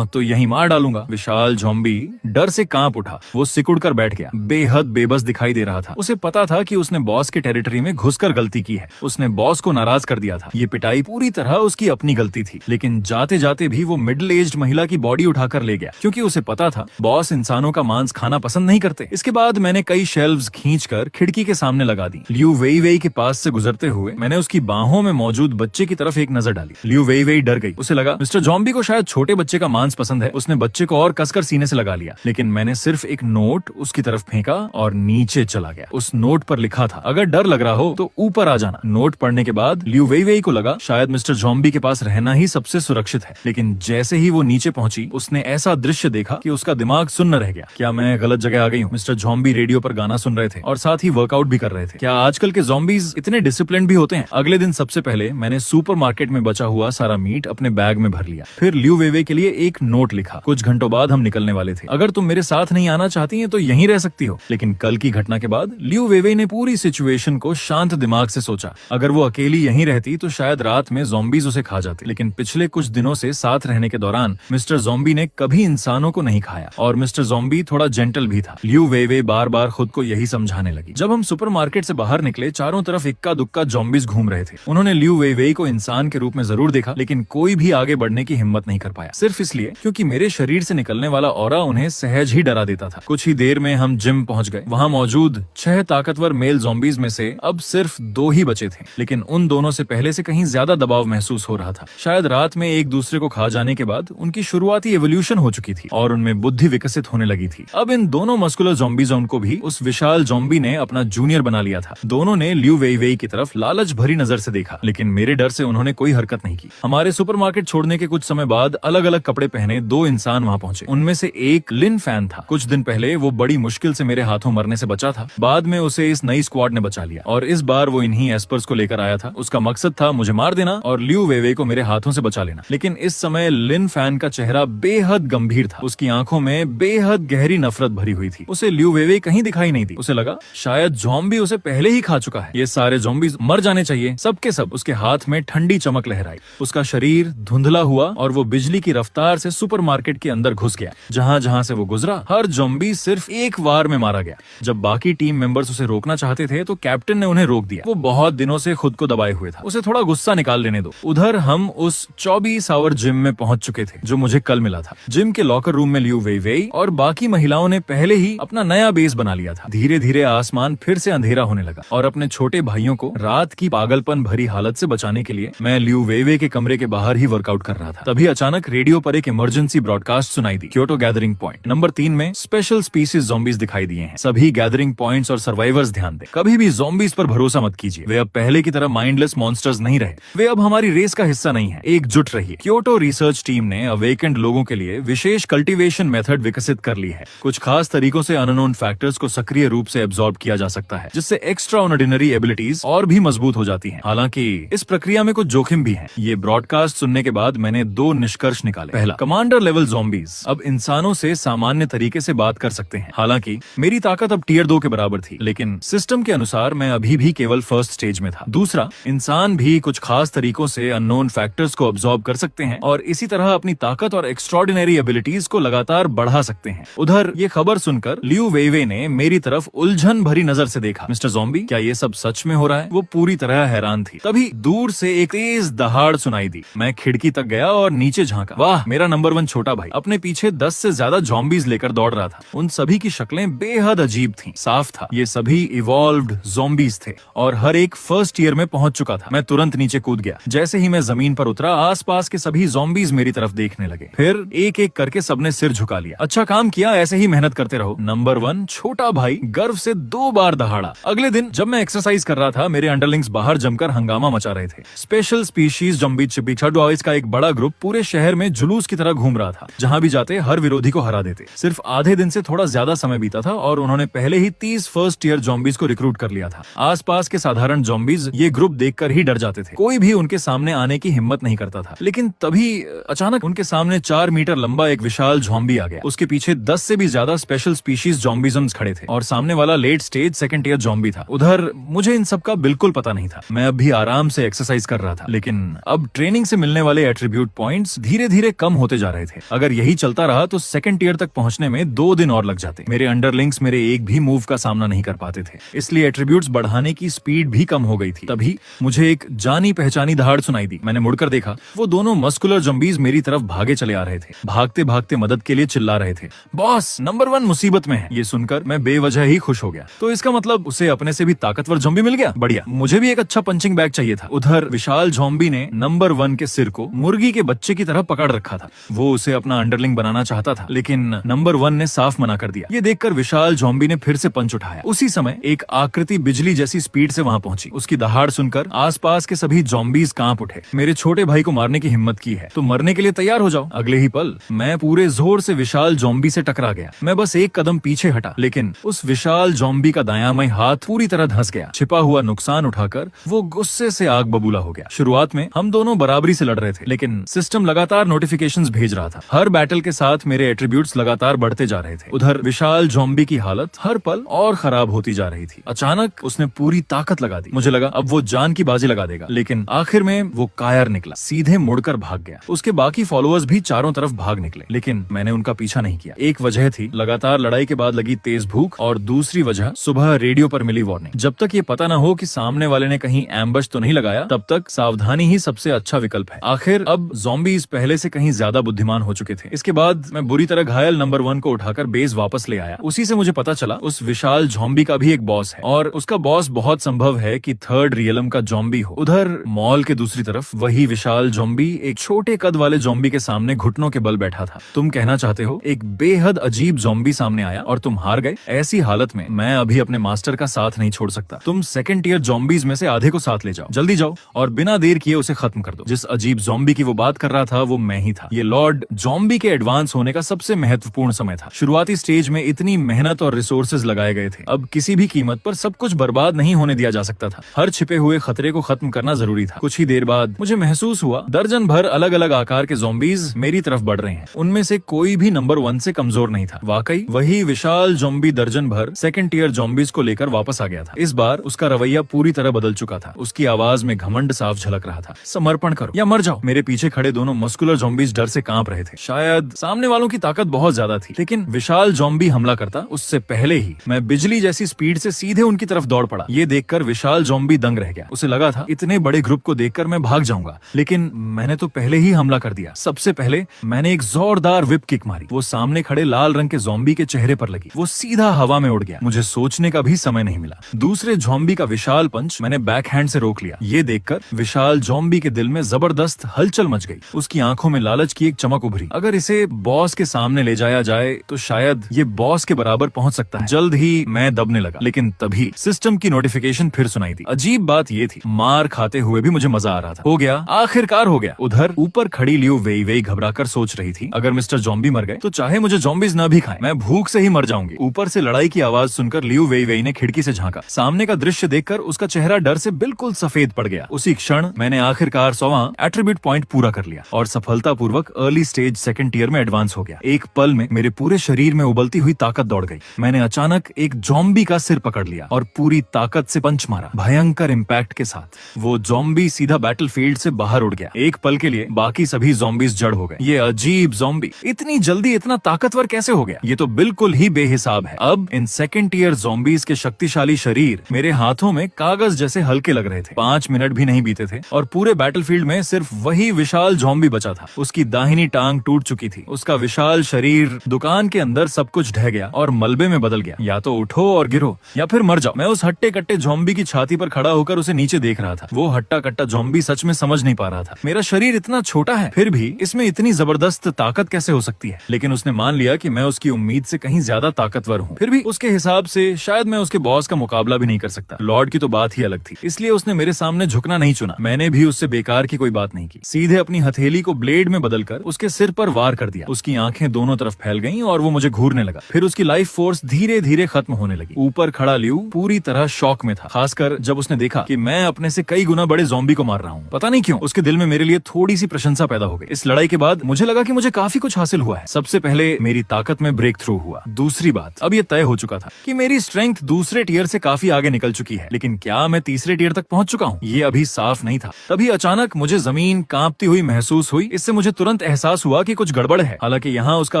तो यही मार डालूंगा। विशाल ज़ॉम्बी डर से कांप उठा। वो सिकुड़ कर बैठ गया, बेहद बेबस दिखाई दे रहा था। उसे पता था कि उसने बॉस के टेरिटरी में घुसकर गलती की है। उसने बॉस को नाराज कर दिया था। ये पिटाई पूरी तरह उसकी अपनी गलती थी। लेकिन जाते जाते भी वो मिडिल एज्ड महिला की बॉडी उठाकर ले गया, क्योंकि उसे पता था बॉस इंसानों का मांस खाना पसंद नहीं करते। इसके बाद मैंने कई शेल्व्स खींचकर खिड़की के सामने लगा दी। लियू वेई वेई के पास से गुजरते हुए मैंने उसकी बाहों में मौजूद बच्चे की तरफ एक नजर डाली। लियू वेई वेई डर गई। उसे लगा मिस्टर ज़ॉम्बी को शायद छोटे बच्चे का मांस पसंद है। उसने बच्चे को और कसकर सीने से लगा लिया। लेकिन मैंने सिर्फ एक नोट उसकी तरफ फेंका और नीचे चला गया। उस नोट पर लिखा था, अगर डर लग रहा हो तो ऊपर आ जाना। नोट पढ़ने के बाद लियू वेई वेई को लगा शायद मिस्टर ज़ॉम्बी के पास रहना ही सबसे सुरक्षित है। लेकिन जैसे ही वो नीचे पहुंची, उसने ऐसा दृश्य देखा कि उसका दिमाग सुन्न रह गया। क्या मैं गलत जगह आ गई हूँ? मिस्टर ज़ॉम्बी रेडियो पर गाना सुन रहे थे और साथ ही वर्कआउट भी कर रहे थे। क्या आजकल के ज़ॉम्बीज इतने डिसिप्लिन भी होते हैं? अगले दिन सबसे पहले मैंने सुपरमार्केट में बचा हुआ सारा मीट अपने बैग में भर लिया। फिर लियू वेई वेई के लिए एक नोट लिखा। कुछ घंटों बाद हम निकलने वाले थे। अगर तुम मेरे साथ नहीं आना चाहती हैं तो यहीं रह सकती हो। लेकिन कल की घटना के बाद लियू वेई वेई ने पूरी सिचुएशन को शांत दिमाग से सोचा। अगर वो अकेली यहीं रहती तो शायद रात में ज़ॉम्बीज उसे खा जाते। लेकिन पिछले कुछ दिनों से साथ रहने के दौरान मिस्टर ज़ॉम्बी ने कभी इंसानों को नहीं खाया और मिस्टर ज़ॉम्बी थोड़ा जेंटल भी था। लियू वेई वेई बार बार खुद को यही समझाने लगी। जब हम सुपरमार्केट से बाहर निकले, चारों तरफ इक्का दुक्का ज़ॉम्बीज घूम रहे थे। उन्होंने लियू वेई वेई को इंसान के रूप में जरूर देखा, लेकिन कोई भी आगे बढ़ने की हिम्मत नहीं कर पाया। सिर्फ इसलिए क्योंकि मेरे शरीर से निकलने वाला ऑरा उन्हें सहज ही डरा देता था। कुछ ही देर में हम जिम पहुंच गए। वहां मौजूद 6 ताकतवर मेल ज़ॉम्बीज में से अब सिर्फ 2 ही बचे थे। लेकिन उन दोनों से पहले से कहीं ज्यादा दबाव महसूस हो रहा था। शायद रात में एक दूसरे को खा जाने के बाद उनकी शुरुआती एवोल्यूशन हो चुकी थी और उनमें बुद्धि विकसित होने लगी थी। अब इन दोनों मस्कुलर ज़ॉम्बीज़ों को भी उस विशाल ज़ॉम्बी ने अपना जूनियर बना लिया था। दोनों ने लियू वेई वेई की तरफ लालच भरी नजर से देखा, लेकिन मेरे डर से उन्होंने कोई हरकत नहीं की। हमारे सुपरमार्केट छोड़ने के कुछ समय बाद अलग अलग कपड़े पहने 2 इंसान वहां पहुंचे। उनमें से एक लिन फैन था। कुछ दिन पहले वो बड़ी मुश्किल से मेरे हाथों मरने से बचा था। बाद में उसे इस नई स्क्वाड ने बचा लिया और इस बार वो इन्हीं एस्पर्स को लेकर आया था। उसका मकसद था मुझे मार देना और लियू वेई वेई को मेरे हाथों से बचा लेना। लेकिन इस समय लिन फैन का चेहरा बेहद बेहद गंभीर था। उसकी आंखों में बेहद गहरी नफरत भरी हुई थी। उसे ल्यू वेवे कहीं दिखाई नहीं दी। उसे लगा शायद ज़ॉम्बी उसे पहले ही खा चुका है। ये सारे ज़ॉम्बीज़ मर जाने चाहिए, सबके सब। उसके हाथ में ठंडी चमक लहराई। उसका शरीर धुंधला हुआ और वो बिजली की रफ्तार से सुपरमार्केट के अंदर घुस गया। जहां जहां से वो गुजरा, हर ज़ॉम्बी सिर्फ एक वार में मारा गया। जब बाकी टीम मेंबर्स उसे रोकना चाहते थे तो कैप्टन ने उन्हें रोक दिया। वो बहुत दिनों से खुद को दबाए हुए था। उसे थोड़ा गुस्सा निकाल लेने दो। उधर हम उस 24 आवर जिम में पहुंच चुके थे जो मुझे कल मिला था। जिम के लॉकर रूम में ल्यू वेइवेई और बाकी महिलाओं ने पहले ही अपना नया बेस बना लिया था। धीरे धीरे आसमान फिर से अंधेरा होने लगा और अपने छोटे भाइयों को रात की पागलपन भरी हालत से बचाने के लिए मैं ल्यू वेइवेई के कमरे के बाहर ही वर्कआउट कर रहा था। तभी अचानक रेडियो पर एक इमरजेंसी ब्रॉडकास्ट सुनाई दी। क्योटो गैदरिंग पॉइंट नंबर 3 में स्पेशल स्पीसीज ज़ॉम्बीज़ दिखाई दिए हैं। सभी गैदरिंग पॉइंट्स और सर्वाइवर्स ध्यान दें। कभी भी ज़ॉम्बीज़ पर भरोसा मत कीजिए। वे अब पहले की तरह माइंडलेस मॉन्स्टर्स नहीं रहे। वे अब हमारी रेस का हिस्सा नहीं है। एकजुट रहिए। क्योटो रिसर्च टीम ने अवेकेंड लोगों के लिए विशेष कल्टीवेशन मेथड विकसित कर ली है। कुछ खास तरीकों से अननोन फैक्टर्स को सक्रिय रूप से एब्जॉर्ब किया जा सकता है, जिससे एक्स्ट्रा ऑर्डिनरी एबिलिटीज और भी मजबूत हो जाती हैं। हालांकि इस प्रक्रिया में कुछ जोखिम भी है। ये ब्रॉडकास्ट सुनने के बाद मैंने 2 निष्कर्ष निकाले। पहला, कमांडर लेवल ज़ॉम्बीज़ अब इंसानों से सामान्य तरीके से बात कर सकते हैं। हालांकि मेरी ताकत अब टियर 2 के बराबर थी, लेकिन सिस्टम के अनुसार मैं अभी भी केवल फर्स्ट स्टेज में था। दूसरा, इंसान भी कुछ खास तरीकों से अननोन फैक्टर्स को अब्सॉर्ब कर सकते हैं और इसी तरह अपनी ताकत और एक्स्ट्रॉर्डिनरी एबिलिटीज को लगातार बढ़ा सकते हैं। उधर ये खबर सुनकर ल्यू वेइवे ने मेरी तरफ उलझन भरी नजर से देखा। मिस्टर ज़ॉम्बी, क्या ये सब सच में हो रहा है? वो पूरी तरह हैरान थी। तभी दूर से एक तेज दहाड़ सुनाई दी। मैं खिड़की तक गया और नीचे झांका। वाह, मेरा नंबर 1 छोटा भाई अपने पीछे 10 से ज्यादा ज़ॉम्बीज़ लेकर दौड़ रहा था। उन सभी की शक्लें बेहद अजीब थीं। साफ था ये सभी इवॉल्व्ड ज़ॉम्बीज़ थे और हर एक फर्स्ट ईयर में पहुंच चुका था। मैं तुरंत नीचे कूद गया। जैसे ही मैं जमीन पर उतरा, आसपास के सभी ज़ॉम्बीज़ मेरी तरफ देखने लगे। फिर एक एक करके सबने सिर झुका लिया। अच्छा काम किया, ऐसे ही मेहनत करते रहो। नंबर 1 छोटा भाई गर्व से 2 बार दहाड़ा। अगले दिन जब मैं एक्सरसाइज कर रहा था, मेरे अंडरलिंग्स बाहर जमकर हंगामा मचा रहे थे। स्पेशल स्पीशीज ज़ॉम्बी छड बॉयज का एक बड़ा ग्रुप पूरे शहर में जुलूस की तरह घूम रहा था। जहां भी जाते हर विरोधी को हरा देते। सिर्फ आधे दिन से थोड़ा ज्यादा समय बीता था और उन्होंने पहले ही 30 फर्स्ट ईयर ज़ॉम्बीज़ को रिक्रूट कर लिया था। आसपास के साधारण ज़ॉम्बीज़ ये ग्रुप देखकर ही डर जाते थे। कोई भी उनके सामने आने की हिम्मत नहीं करता था। लेकिन तभी अचानक उनके सामने 4 मीटर लंबा एक विशाल ज़ॉम्बी आ गया। उसके पीछे 10 से भी ज्यादा स्पेशल स्पीशीज ज़ॉम्बीज़म्स खड़े थे और सामने वाला late stage second year zombie था। उधर मुझे इन सब का बिल्कुल पता नहीं था। मैं अब भी आराम से एक्सरसाइज कर रहा था, लेकिन अब ट्रेनिंग से मिलने वाले एट्रीब्यूट पॉइंट्स धीरे धीरे कम होते जा रहे थे। अगर यही चलता रहा तो सेकंड ईयर तक पहुंचने में 2 दिन और लग जाते। मेरे अंडरलिंग्स मेरे एक भी मूव का सामना नहीं कर पाते थे, इसलिए एट्रीब्यूट्स बढ़ाने की स्पीड भी कम हो गई थी। तभी मुझे एक जानी पहचानी दहाड़ सुनाई दी। मैंने मुड़कर देखा, वो दोनों मस्कुलर ज़ॉम्बीज़ मेरी तरफ भागे चले आ रहे थे। भागते भागते मदद के लिए चिल्ला रहे थे, बॉस नंबर 1 मुसीबत में है। ये सुनकर मैं बेवजह ही खुश हो गया। तो इसका मतलब उसे अपने से भी ताकतवर ज़ॉम्बी मिल गया। बढ़िया, मुझे भी एक अच्छा पंचिंग बैग चाहिए था। उधर विशाल ज़ॉम्बी ने नंबर 1 के सिर को मुर्गी के बच्चे की तरह पकड़ रखा था। वो उसे अपना अंडरलिंग बनाना चाहता था, लेकिन नंबर 1 ने साफ मना कर दिया। ये देखकर विशाल ज़ॉम्बी ने फिर से पंच उठाया। उसी समय एक आकृति बिजली जैसी स्पीड से वहां पहुंची। उसकी दहाड़ सुनकर आसपास के सभी ज़ॉम्बीज़ कांप उठे। मेरे छोटे भाई को मारने की हिम्मत की है तो मरने के लिए तैयार हो जाओ। अगले ही पल मैं पूरे जोर से विशाल ज़ॉम्बी से टकरा गया। मैं बस एक कदम पीछे हटा, लेकिन उस विशाल ज़ॉम्बी का दायां हाथ पूरी तरह धंस गया। छिपा हुआ नुकसान उठाकर वो गुस्से से आग बबूला हो गया। शुरुआत में हम दोनों बराबरी से लड़ रहे थे, लेकिन सिस्टम लगातार नोटिफिकेशंस भेज रहा था। हर बैटल के साथ मेरे एट्रीब्यूट्स लगातार बढ़ते जा रहे थे। उधर विशाल ज़ॉम्बी की हालत हर पल और खराब होती जा रही थी। अचानक उसने पूरी ताकत लगा दी। मुझे लगा अब वो जान की बाजी लगा देगा, लेकिन आखिर में वो कायर निकला। सीधे मुड़कर भाग गया। उसके बाकी फॉलोअर्स भी चारों तरफ भाग निकले, लेकिन मैंने उनका पीछा नहीं किया। एक वजह थी लगातार लड़ाई के बाद लगी तेज भूख, और दूसरी वजह सुबह रेडियो पर मिली वार्निंग। जब तक ये पता न हो कि सामने वाले ने कहीं एम्बश तो नहीं लगाया, तब तक सावधानी ही सबसे अच्छा विकल्प है। आखिर अब ज़ॉम्बीज़ पहले से कहीं ज्यादा बुद्धिमान हो चुके थे। इसके बाद मैं बुरी तरह घायल नंबर 1 को उठाकर बेस वापस ले आया। उसी से मुझे पता चला उस विशाल ज़ॉम्बी का भी एक बॉस है, और उसका बॉस बहुत संभव है कि थर्ड रियलम का ज़ॉम्बी हो। उधर मॉल के दूसरी तरफ वही विशाल ज़ॉम्बी एक छोटे कद वाले ज़ॉम्बी के सामने घुटनों के बल बैठा था। तुम कहना चाहते हो एक बेहद अजीब ज़ॉम्बी सामने आया और तुम हार गए? ऐसी हालत में मैं अभी अपने मास्टर का साथ नहीं छोड़ सकता। तुम सेकंड ईयर ज़ॉम्बीज़ में से आधे को साथ ले जाओ। जल्दी जाओ और बिना देर किए उसे खत्म कर दो। जिस अजीब ज़ॉम्बी की वो बात कर रहा था वो मैं ही था। ये लॉर्ड ज़ॉम्बी के एडवांस होने का सबसे महत्वपूर्ण समय था। शुरुआती स्टेज में इतनी मेहनत और रिसोर्सेज लगाए गए थे। अब किसी भी कीमत पर सब कुछ बर्बाद नहीं होने दिया जा सकता था। हर छिपे हुए खतरे को खत्म करना जरूरी था। कुछ ही देर बाद मुझे महसूस हुआ दर्जन भर अलग अलग आकार के ज़ॉम्बीज़ मेरी तरफ बढ़ रहे हैं। उनमें से कोई भी नंबर 1 से कमजोर नहीं था। वाकई वही विशाल ज़ॉम्बी दर्जन भर सेकंड टियर ज़ॉम्बीज को लेकर वापस आ गया था। इस बार उसका रवैया पूरी तरह बदल चुका था। उसकी आवाज में घमंड साफ झलक रहा था। समर्पण करो या मर जाओ। मेरे पीछे खड़े दोनों मस्कुलर ज़ॉम्बीज डर से कांप रहे थे। शायद सामने वालों की ताकत बहुत ज्यादा थी, लेकिन विशाल ज़ॉम्बी हमला करता उससे पहले ही मैं बिजली जैसी स्पीड से सीधे उनकी तरफ दौड़ पड़ा। ये देखकर विशाल ज़ॉम्बी दंग रह गया। उसे लगा था इतने बड़े ग्रुप को देखकर मैं भाग जाऊंगा, लेकिन मैंने तो पहले ही हमला कर दिया। सबसे पहले मैंने एक जोरदार विप किक मारी। वो सामने खड़े लाल रंग के ज़ॉम्बी के चेहरे पर लगी। वो सीधा हवा में उड़ गया। मुझे सोचने का भी समय नहीं मिला। दूसरे ज़ॉम्बी का विशाल पंच मैंने बैक हैंड से रोक लिया। ये देखकर विशाल ज़ॉम्बी के दिल में जबरदस्त हलचल मच गई। उसकी आंखों में लालच की एक चमक उभरी। अगर इसे बॉस के सामने ले जाया जाए तो शायद ये बॉस के बराबर पहुंच सकता है। जल्द ही मैं दबने लगा, लेकिन तभी सिस्टम की नोटिफिकेशन फिर सुनाई दी। अजीब बात ये थी, मार खाते हुए भी मुझे मजा आ रहा था। हो गया, आखिरकार हो गया। उधर ऊपर खड़ी लियू वेई वेई घबराकर सोच रही थी, अगर मिस्टर ज़ॉम्बी मर गए तो चाहे मुझे ज़ॉम्बीज न भी खाएं, मैं भूख से ही मर जाऊंगी। ऊपर से लड़ाई की आवाज सुनकर लियू वेई वेई ने खिड़की से झांका। सामने का दृश्य देखकर उसका चेहरा डर से बिल्कुल सफेद पड़ गया। उसी क्षण मैंने आखिरकार 100वां एट्रीब्यूट पॉइंट पूरा कर लिया और सफलतापूर्वक अर्ली स्टेज सेकंड टियर में एडवांस हो गया। एक पल में मेरे पूरे शरीर में उबलती हुई ताकत दौड़ गई। मैंने अचानक एक ज़ॉम्बी का सिर पकड़ लिया और पूरी ताकत से पंच मारा। भयंकर इम्पैक्ट के साथ वो ज़ॉम्बी सीधा बैटलफील्ड से बाहर उड़ गया। एक पल के लिए बाकी सभी ज़ॉम्बीज जड़ हो गए। ये अजीब ज़ॉम्बी इतनी जल्दी इतना ताकतवर कैसे हो गया? ये तो बिल्कुल ही बेहिसाब है। अब इन सेकंड टियर ज़ॉम्बीज के शक्तिशाली शरीर मेरे हाथों में कागज जैसे हल्के लग रहे थे। 5 मिनट भी नहीं बीते थे और पूरे बैटलफील्ड में सिर्फ वही विशाल ज़ॉम्बी बचा था। उसकी दाहिनी टांग टूट चुकी थी। उसका विशाल शरीर दुकान के अंदर सब कुछ ढह गया और मलबे में बदल गया। या तो उठो और गिरो या फिर मर जाओ। मैं उस हट्टे कट्टे ज़ॉम्बी की छाती पर खड़ा होकर उसे नीचे देख रहा था। वो हट्टा कट्टा ज़ॉम्बी सच में समझ नहीं पा रहा था, मेरा शरीर इतना छोटा है, फिर भी इसमें इतनी जबरदस्त ताकत कैसे हो सकती है। लेकिन उसने मान लिया कि मैं उसकी उम्मीद से कहीं ज्यादा ताकतवर हूँ। फिर भी उसके हिसाब से शायद मैं उसके बॉस का मुकाबला भी नहीं कर सकता। लॉर्ड की तो बात ही अलग थी, इसलिए उसने मेरे सामने झुकना नहीं चुना। मैंने भी उससे बेकार की कोई बात नहीं की। सीधे अपनी हथेली को ब्लेड में बदलकर उसके सिर पर वार कर दिया। उसकी आंखें दोनों तरफ फैल गईं और वो मुझे घूरने लगा। फिर उसकी लाइफ फोर्स धीरे धीरे खत्म होने लगी। ऊपर खड़ा लियू पूरी तरह शॉक में था, खासकर जब उसने देखा कि मैं अपने से कई गुना बड़े ज़ॉम्बी को मार रहा हूँ। पता नहीं क्यों उसके दिल में मेरे लिए थोड़ी सी प्रशंसा पैदा हो गई। इस लड़ाई के बाद मुझे लगा कि मुझे काफी कुछ हासिल हुआ है। सबसे पहले मेरी ताकत में ब्रेक थ्रू हुआ। दूसरी बात, अब ये तय हो चुका था कि मेरी स्ट्रेंथ दूसरे टियर से काफी आगे निकल चुकी है। लेकिन क्या मैं तीसरे टियर तक पहुंच चुका हूँ, ये अभी साफ नहीं था। तभी अचानक मुझे जमीन कांपती हुई महसूस हुई। इससे मुझे तुरंत एहसास हुआ कि कुछ गड़बड़ है। हालांकि यहाँ उसका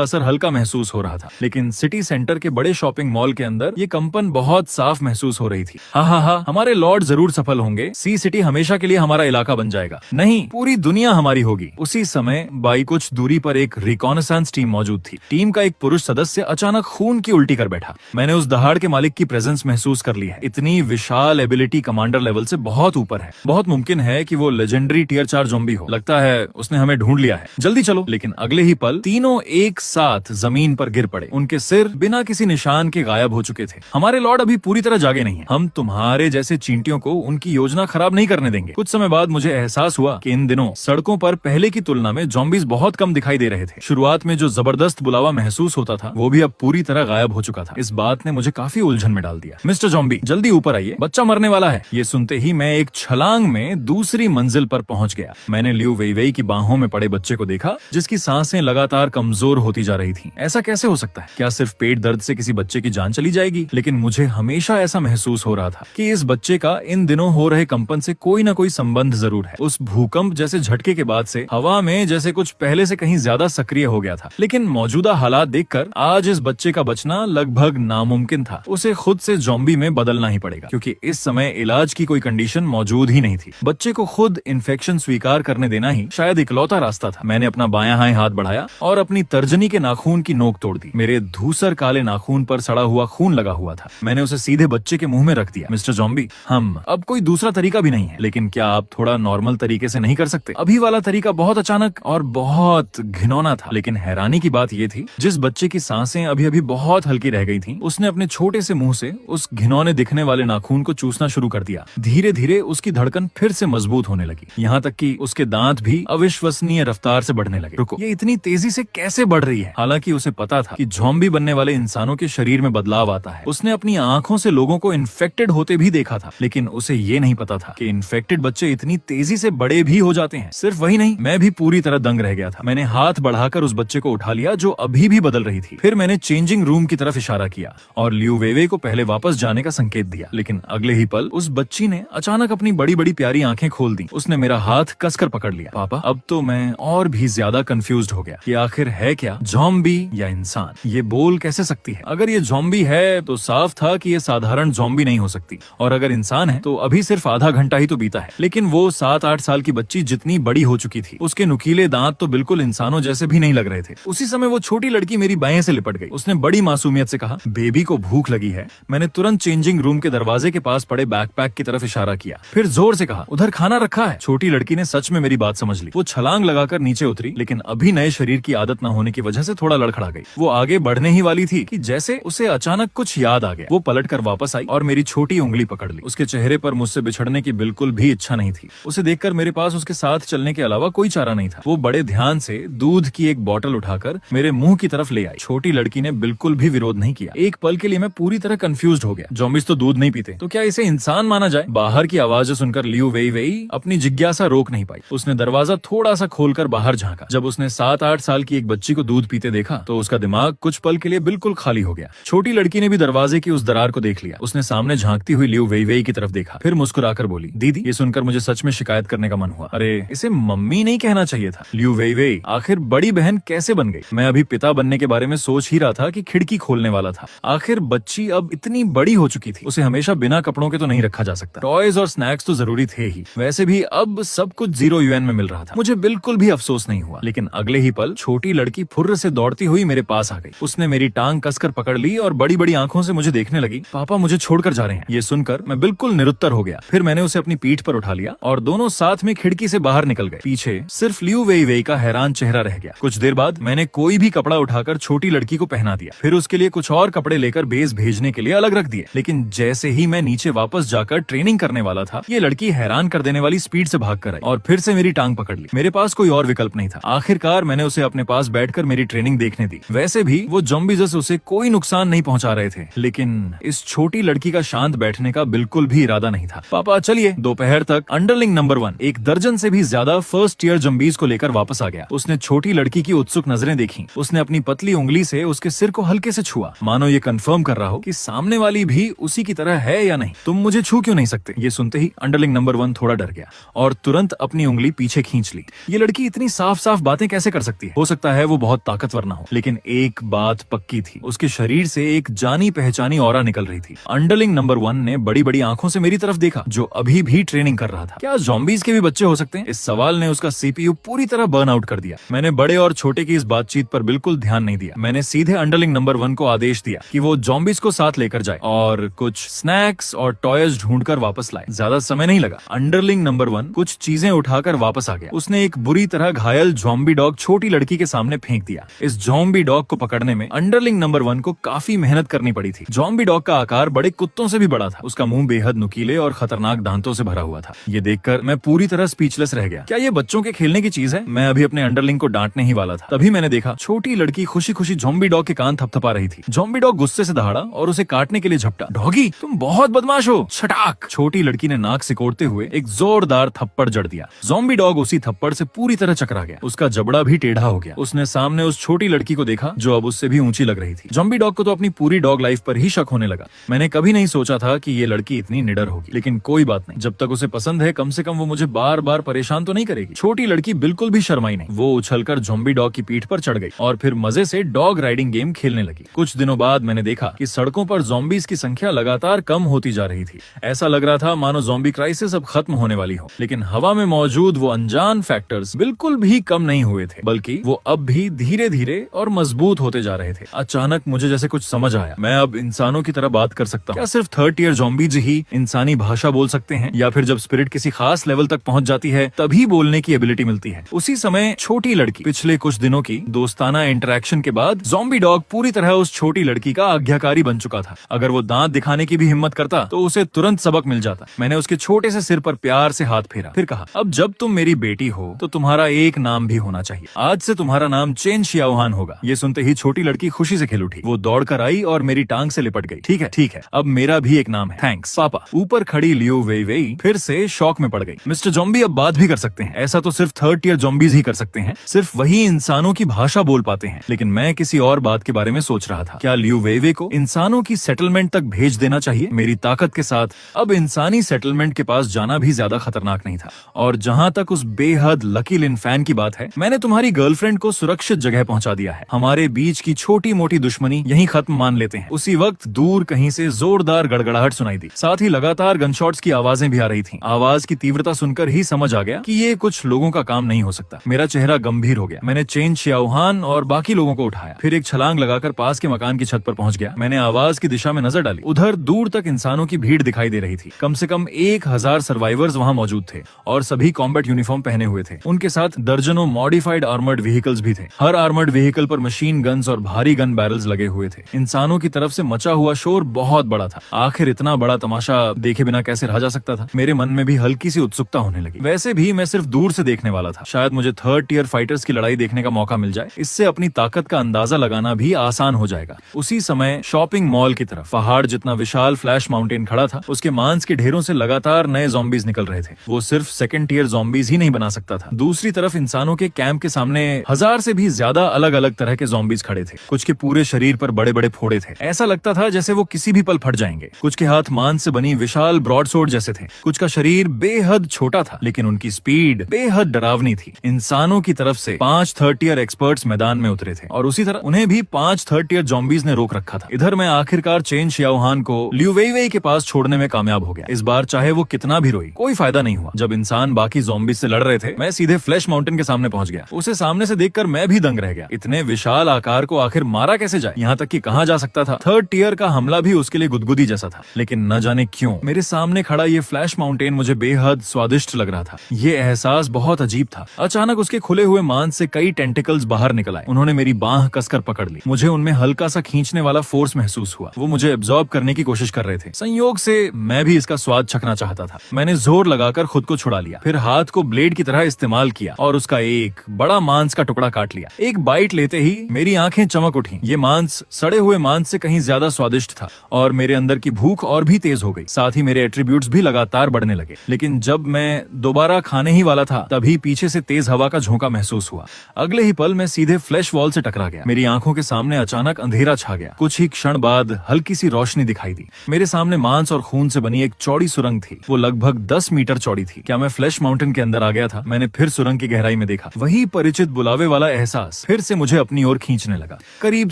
असर हल्का महसूस हो रहा था, लेकिन सिटी सेंटर के बड़े शॉपिंग मॉल के अंदर ये कंपन बहुत साफ महसूस हो रही थी। हाँ, हमारे लॉर्ड जरूर सफल होंगे। सी सिटी हमेशा के लिए हमारा इलाका बन जाएगा। नहीं, पूरी दुनिया हमारी होगी। उसी समय बाई कुछ दूरी पर एक रिकॉनेसेंस टीम मौजूद थी। टीम का एक पुरुष सदस्य अचानक खून की उल्टी कर बैठा। मैंने उस दहाड़ के मालिक की प्रेजेंस महसूस कर ली है। इतनी विशाल एबिलिटी कमांडर लेवल से बहुत ऊपर है। बहुत मुमकिन है कि वो लेजेंडरी टियर 4 ज़ॉम्बी हो। लगता है उसने हमें ढूंढ लिया है, जल्दी चलो। लेकिन अगले ही पल तीनों एक साथ जमीन पर गिर पड़े। उनके सिर बिना किसी निशान के गायब हो चुके थे। हमारे लॉर्ड अभी पूरी तरह जागे नहीं है। हम तुम्हारे जैसे चींटियों को उनकी योजना खराब नहीं करने देंगे। कुछ समय बाद मुझे एहसास हुआ कि इन दिनों सड़कों पर पहले की तुलना में ज़ॉम्बीज बहुत कम दिखाई दे रहे थे। शुरुआत में जो जबरदस्त बुलावा महसूस होता था वो भी अब पूरी तरह गायब हो चुका था। इस बात ने मुझे काफी उलझन में डाल दिया। मिस्टर ज़ॉम्बी, जल्दी ऊपर आइए, बच्चा मरने वाला है। ये सुनते ही मैं एक छलांग में दूसरी मंजिल पर पहुंच गया। मैंने लियू वेई वेई की बाहों में पड़े बच्चे को देखा, जिसकी सांसें लगातार कमजोर होती जा रही थी। ऐसा कैसे हो सकता है? क्या सिर्फ पेट दर्द से किसी बच्चे की जान चली जाएगी? लेकिन मुझे हमेशा ऐसा महसूस हो रहा था कि इस बच्चे का इन दिनों हो रहे कंपन से कोई ना कोई संबंध जरूर है। उस भूकंप जैसे झटके के बाद से हवा में जैसे कुछ पहले से कहीं ज्यादा सक्रिय हो गया था। लेकिन मौजूदा हालात देखकर आज इस बच्चे का बचना लगभग नामुमकिन था। उसे खुद से ज़ॉम्बी में बदलना ही पड़ेगा, क्योंकि इस समय इलाज की कोई कंडीशन मौजूद ही नहीं थी। बच्चे को खुद इन्फेक्शन स्वीकार करने देना ही शायद इकलौता रास्ता था। मैंने अपना बायां हाथ बढ़ाया और अपनी तर्जनी के नाखून की नोक तोड़ दी। मेरे धूसर काले नाखून पर सड़ा हुआ खून लगा हुआ था। मैंने उसे सीधे बच्चे के मुंह में रख दिया। मिस्टर ज़ॉम्बी, हम अब कोई दूसरा तरीका भी नहीं है, लेकिन क्या आप थोड़ा नॉर्मल तरीके से नहीं कर सकते? अभी वाला तरीका बहुत अचानक और बहुत घिनौना था। लेकिन हैरानी की बात यह थी, जिस बच्चे की सांसें अभी अभी बहुत हल्की रह गई थीं, उसने अपने छोटे से मुंह से उस घिनौने दिखने वाले नाखून को चूसना शुरू कर दिया। धीरे धीरे उसकी धड़कन फिर से मजबूत होने लगी, यहाँ तक कि उसके दांत भी अविश्वसनीय रफ्तार से बढ़ने लगे। रुको, ये इतनी तेजी से कैसे बढ़ रही है? हालांकि उसे पता था कि ज़ॉम्बी बनने वाले इंसानों के शरीर में बदलाव आता है। उसने अपनी आंखों से लोगों को इन्फेक्टेड होते भी देखा था, लेकिन उसे ये नहीं पता था कि इन्फेक्टेड बच्चे इतनी तेजी से बड़े भी हो जाते हैं। सिर्फ वही नहीं, मैं भी पूरी तरह दंग रह गया था। मैंने हाथ बढ़ाकर उस बच्चे को उठा लिया जो अभी भी बदल रही थी। फिर मैंने चेंजिंग रूम की तरफ इशारा किया और लियू वेइवेई को पहले वापस जाने का संकेत दिया, लेकिन अगले ही पल उस बच्ची ने अचानक अपनी बड़ी बड़ी प्यारी आंखें खोल दी। उसने मेरा हाथ कसकर पकड़ लिया। पापा, अब तो मैं और भी ज्यादा कंफ्यूज्ड हो गया कि आखिर है क्या, ज़ॉम्बी या इंसान? ये बोल कैसे सकती है? अगर ये ज़ॉम्बी है तो साफ था कि ये साधारण ज़ॉम्बी नहीं हो सकती, और अगर इंसान है तो अभी सिर्फ आधा घंटा ही तो बीता है। लेकिन वो 7-8 साल की बच्ची जितनी बड़ी हो चुकी थी, उसके नुकीले दांत तो बिल्कुल इंसानों जैसे भी नहीं लग रहे थे। उसी समय वो छोटी लड़की मेरी बाएं से लिपट गई। उसने बड़ी मासूमियत से कहा, बेबी को भूख लगी है। मैंने तुरंत चेंजिंग रूम के दरवाजे के पास पड़े बैकपैक की तरफ इशारा किया, फिर जोर से कहा, उधर खाना रखा है। छोटी लड़की ने सच में मेरी बात समझ ली। वो छलांग लगाकर नीचे उतरी, लेकिन अभी नए शरीर की आदत न होने की वजह से थोड़ा लड़खड़ा गई। वो आगे बढ़ने ही वाली थी कि जैसे उसे अचानक कुछ याद आ गया। वो पलटकर वापस आई और मेरी छोटी उंगली पकड़ ली। उसके चेहरे पर मुझसे बिछड़ने की बिल्कुल भी इच्छा नहीं थी। उसे देखकर मेरे पास उसके साथ चलने के अलावा कोई चारा नहीं था। वो बड़े ध्यान से दूध की एक बोतल उठाकर मेरे मुंह की तरफ ले आई। छोटी लड़की ने बिल्कुल भी विरोध नहीं किया। एक पल के लिए मैं पूरी तरह कंफ्यूज्ड हो गया। ज़ॉम्बीज़ तो दूध नहीं पीते, तो क्या इसे इंसान माना जाए? बाहर की आवाजें सुनकर लियू वेइवेई अपनी जिज्ञासा रोक नहीं पाई। उसने दरवाजा थोड़ा सा खोलकर बाहर झांका। जब उसने 7-8 साल की एक बच्ची को दूध पीते देखा तो उसका दिमाग कुछ पल के लिए बिल्कुल खाली हो गया। छोटी लड़की ने भी दरवाजे की उस दरार को देख लिया। उसने सामने झांकती हुई लियू वेइवेई की तरफ देखा, फिर मुस्कुराकर बोली, दीदी। ये सुनकर मुझे सच में शिकायत करने का मन हुआ। अरे, इसे मम्मी नहीं कहना चाहिए था। लियू वेइवेई आखिर बड़ी बहन कैसे बन गई? मैं अभी पिता बनने के बारे में सोच ही रहा था कि खिड़की खोलने वाला था। आखिर बच्ची अब इतनी बड़ी हो चुकी थी, उसे हमेशा बिना कपड़ों के तो नहीं रखा जा सकता। टॉयज और स्नैक्स तो जरूरी थे ही। वैसे भी अब सब कुछ 0 युएन में मिल रहा था। मुझे बिल्कुल भी अफसोस नहीं हुआ। लेकिन अगले ही पल छोटी लड़की फुर्र से दौड़ती हुई मेरे पास आ गई। उसने मेरी टांग कसकर पकड़ ली और बड़ी बड़ी आंखों से मुझे देखने लगी। पापा मुझे छोड़कर जा रहे हैं। ये सुनकर मैं बिल्कुल निरुत्तर हो गया। फिर मैंने उसे अपनी पीठ पर उठा लिया और दोनों साथ में खिड़की से बाहर निकल गए। पीछे सिर्फ लियू वेइवेई का हैरान चेहरा रह गया। कुछ देर बाद मैंने कोई भी कपड़ा उठाकर छोटी लड़की को पहना दिया, फिर उसके लिए कुछ और कपड़े लेकर बेस भेजने के लिए अलग रख दिए। लेकिन जैसे ही मैं नीचे वापस जाकर ट्रेनिंग करने वाला था, ये लड़की हैरान कर देने वाली स्पीड से भाग कर आई और फिर से मेरी टांग पकड़ ली। मेरे पास कोई और विकल्प नहीं था। आखिरकार मैंने उसे अपने पास बैठकर मेरी ट्रेनिंग देखने दी। वैसे भी वो ज़ॉम्बीज़ उसे कोई नुकसान नहीं पहुंचा रहे थे, लेकिन इस छोटी लड़की का शांत बैठने का बिल्कुल भी इरादा नहीं था। पापा चलिए। दोपहर तक अंडरलिंग नंबर 1 एक दर्जन से भी ज्यादा फर्स्ट ईयर ज़ॉम्बीज़ को लेकर वापस आ गया। उसने छोटी लड़की की उत्सुक नजरें देखी। उसने अपनी पतली उंगली से उसके सिर को हल्के से छुआ, मानो ये कंफर्म कर रहा हो कि सामने वाली भी उसी की तरह है या नहीं। तुम मुझे छू क्यों नहीं सकते? ये सुनते ही अंडरलिंग नंबर 1 थोड़ा डर गया और तुरंत अपनी उंगली पीछे खींच ली। ये लड़की इतनी साफ साफ बातें कैसे कर सकती है? हो सकता है वो बहुत ताकतवर ना हो, लेकिन एक बात पक्की थी, उसके शरीर से एक जानी पहचानी ऑरा निकल रही थी। अंडरलिंग नंबर 1 ने बड़ी बड़ी आंखों से मेरी तरफ देखा, जो अभी भी ट्रेनिंग कर रहा था। क्या ज़ॉम्बीज़ के भी बच्चे हो सकते हैं? इस सवाल ने उसका सीपीयू पूरी तरह बर्न आउट कर दिया। मैंने बड़े और छोटे की इस बातचीत पर बिल्कुल ध्यान नहीं दिया। मैंने सीधे अंडरलिंग नंबर 1 को आदेश दिया कि वो ज़ॉम्बीज़ को साथ लेकर जाए और कुछ स्नैक्स और टॉयज ढूंढकर वापस लाए। ज्यादा समय नहीं लगा। अंडरलिंग नंबर 1 कुछ चीजें उठाकर वापस आ गया। उसने एक बुरी तरह घायल ज़ॉम्बी डॉग छोटी लड़की के सामने फेंक दिया। इस ज़ॉम्बी डॉग को पकड़ने में अंडरलिंग नंबर 1 को काफी मेहनत करनी पड़ी थी। ज़ॉम्बी डॉग का आकार बड़े कुत्तों से भी बड़ा था। उसका मुंह बेहद नुकीले और खतरनाक दांतों से भरा हुआ था। ये देखकर मैं पूरी तरह स्पीचलेस रह गया। क्या ये बच्चों के खेलने की चीज है? मैं अभी अपने अंडरलिंग को डांटने ही वाला था, तभी मैंने देखा छोटी लड़की खुशी खुशी ज़ॉम्बी डॉग के कान थपथपा रही थी। ज़ॉम्बी डॉग गुस्से से दहाड़ा और उसे काटने के लिए झपटा। डॉगी, तुम बहुत बदमाश हो। छटाक! छोटी लड़की ने नाक सिकोड़ते हुए एक जोरदार थप्पड़ जड़ दिया। ज़ॉम्बी डॉग उसी थप्पड़ से पूरी तरह चकरा गया। उसका जबड़ा भी टेढ़ा हो गया। उसने सामने उस छोटी लड़की को देखा जो अब उससे भी ऊंची लग रही थी। ज़ॉम्बी डॉग को तो अपनी पूरी डॉग लाइफ पर ही शक होने लगा। मैंने कभी नहीं सोचा था कि ये लड़की इतनी निडर होगी, लेकिन कोई बात नहीं। जब तक उसे पसंद है, कम से कम वो मुझे बार बार परेशान तो नहीं करेगी। छोटी लड़की बिल्कुल भी शर्माई नहीं। वो उछलकर ज़ॉम्बी डॉग की पीठ पर चढ़ गई और फिर मजे से डॉग राइडिंग गेम खेलने लगी। कुछ दिनों बाद मैंने देखा कि सड़कों पर ज़ॉम्बीज़ की संख्या लगातार कम होती जा रही थी। ऐसा लग रहा था मानो ज़ॉम्बी क्राइसिस अब खत्म होने वाली हो। लेकिन हवा में मौजूद वो अनजान फैक्टर्स बिल्कुल भी कम नहीं हुए थे, बल्कि वो अब भी धीरे धीरे और मजबूत होते जा रहे थे। अचानक मुझे जैसे कुछ समझ आया। मैं अब इंसानों की तरह बात कर सकता हूँ। क्या सिर्फ 3rd ईयर ज़ॉम्बीज़ ही इंसानी भाषा बोल सकते हैं, या फिर जब स्पिरिट किसी खास लेवल तक पहुंच जाती है तभी बोलने की एबिलिटी मिलती है? उसी समय छोटी लड़की पिछले कुछ दिनों की दोस्ताना इंटरेक्शन के बाद ज़ॉम्बी डॉग पूरी तरह उस छोटी लड़की का आज्ञाकारी बन चुका था। अगर वो दांत दिखाने की भी हिम्मत करता तो उसे तुरंत सबक मिल जाता। मैंने उसके छोटे से सिर पर प्यार से हाथ फेरा, फिर कहा, अब जब तुम मेरी बेटी हो तो तुम्हारा एक नाम भी होना चाहिए। आज से तुम्हारा नाम चेन शियाओहान होगा। ये सुनते ही छोटी लड़की खुशी से खिल उठी। वो दौड़कर आई और मेरी टांग से लिपट गई। ठीक है, अब मेरा भी एक नाम है। थैंक्स पापा। ऊपर खड़ी लियू वेइवेई फिर से शॉक में पड़ गई। मिस्टर ज़ॉम्बी अब बात भी कर सकते हैं। ऐसा तो सिर्फ 3rd ईयर ज़ॉम्बीज़ ही कर सकते हैं। हैं, सिर्फ वही इंसानों की भाषा बोल पाते हैं। लेकिन मैं किसी और बात के बारे में सोच रहा था। क्या लियू वेइवे को इंसानों की सेटलमेंट तक भेज देना चाहिए? मेरी ताकत के साथ अब इंसानी सेटलमेंट के पास जाना भी ज्यादा खतरनाक नहीं था। और जहां तक उस बेहद लकी लिन फैन की बात है, मैंने तुम्हारी गर्लफ्रेंड को सुरक्षित जगह पहुंचा दिया है। हमारे बीच की छोटी मोटी दुश्मनी यहीं खत्म मान लेते हैं। उसी वक्त दूर कहीं से जोरदार गड़गड़ाहट सुनाई दी, साथ ही लगातार गनशॉट्स की आवाजें भी आ रही थीं। आवाज की तीव्रता सुनकर ही समझ आ गया कि ये कुछ लोगों का काम नहीं हो सकता। मेरा चेहरा गंभीर हो गया। मैंने चेन शियाओहान और बाकी लोगों को उठाया, फिर एक छलांग लगाकर पास के मकान की छत पर पहुंच गया। मैंने आवाज की दिशा में नजर डाली। उधर दूर तक इंसानों की भीड़ दिखाई दे रही थी। कम से कम 1000 सर्वाइवर्स वहां मौजूद थे और सभी कॉम्बैट यूनिफॉर्म पहने हुए थे। उनके साथ दर्जनों मॉडिफाइड आर्मर्ड व्हीकल्स भी थे। हर आर्मर्ड व्हीकल पर मशीन गन्स और भारी गन बैरल्स लगे हुए थे। इंसानों की तरफ से मचा हुआ शोर बहुत बड़ा था। आखिर इतना बड़ा तमाशा देखे बिना कैसे रहा जा सकता था? मेरे मन में भी हल्की सी उत्सुकता होने लगी। वैसे भी मैं सिर्फ दूर से देखने वाला था। शायद मुझे 3rd टियर फाइटर्स की लड़ाई देखने का मौका मिल जाए। इससे अपनी ताकत का अंदाजा लगाना भी आसान हो जाएगा। उसी समय शॉपिंग मॉल की तरफ पहाड़ जितना विशाल फ्लैश माउंटेन खड़ा था। उसके मांस के ढेरों से लगातार नए ज़ॉम्बीज निकल रहे थे। वो सिर्फ 2nd टियर ज़ॉम्बीज ही नहीं बना सकता था। दूसरी तरफ इंसानों के कैंप के सामने 1000 से भी ज्यादा अलग अलग तरह के ज़ॉम्बीज खड़े थे। कुछ के पूरे शरीर पर बड़े बड़े फोड़े थे। ऐसा लगता था जैसे वो किसी भी पल फट जाएंगे। कुछ के हाथ मांस से बनी विशाल ब्रॉडसोर्ड जैसे थे। कुछ का शरीर बेहद छोटा था, लेकिन उनकी स्पीड बेहद डरावनी थी। इंसानों की तरफ से 5 3rd टियर एक्सपर्ट्स मैदान में उतरे थे और उसी तरह उन्हें भी 5 3rd टियर ज़ॉम्बीज ने रोक रखा था। इधर मैं आखिरकार चेन शियाओहान को लियू वेइवे के पास छोड़ने में कामयाब हो गया। इस बार चाहे वो कितना भी रोई, कोई फायदा नहीं हुआ। जब इंसान बाकी ज़ॉम्बीज से लड़ रहे थे, मैं सीधे फ्लैश माउंटेन के सामने पहुंच गया। उसे सामने से देखकर मैं भी दंग रह गया। इतने विशाल आकार को आखिर मारा कैसे जाए? यहाँ तक कि कहाँ जा सकता था? 3rd टियर का हमला भी उसके लिए गुदगुदी जैसा था। लेकिन न जाने क्यों मेरे सामने खड़ा ये फ्लैश माउंटेन मुझे बेहद स्वादिष्ट लग रहा था। ये एहसास बहुत अजीब था। अचानक उसके खुले हुए मांस से कई टेंटिकल्स बाहर निकल आए। उन्होंने मेरी बांह कसकर पकड़ ली। मुझे उनमें हल्का सा खींचने वाला फोर्स महसूस हुआ। वो मुझे एब्जॉर्ब करने की कोशिश कर रहे थे। संयोग से मैं भी इसका स्वाद चखना चाहता था। मैंने जोर लगाकर खुद को छुड़ा लिया, फिर हाथ को ब्लेड की तरह इस्तेमाल किया और उसका एक बड़ा मांस का टुकड़ा काट लिया। एक बाइट लेते ही मेरी आंखें चमक उठी। ये मांस सड़े हुए मांस से कहीं ज्यादा स्वादिष्ट था और मेरे अंदर की भूख और भी तेज हो गई। साथ ही मेरे एट्रीब्यूट्स भी लगातार बढ़ने लगे। लेकिन जब मैं दोबारा खाने ही वाला था, तभी पीछे से तेज हवा का झोंका महसूस हुआ। अगले ही पल मैं सीधे फ्लैश वॉल से टकरा गया। मेरी आंखों के सामने अचानक अंधेरा छा गया। कुछ ही क्षण बाद हल्की सी रोशनी दिखाई दी। मेरे सामने मांस और खून से बनी एक चौड़ी सुरंग थी। वो लगभग 10 मीटर चौड़ी थी। क्या मैं फ्लैश माउंटेन के अंदर आ गया था? मैंने फिर सुरंग की गहराई में देखा। वही परिचित बुलावे वाला एहसास फिर से मुझे अपनी ओर खींचने लगा। करीब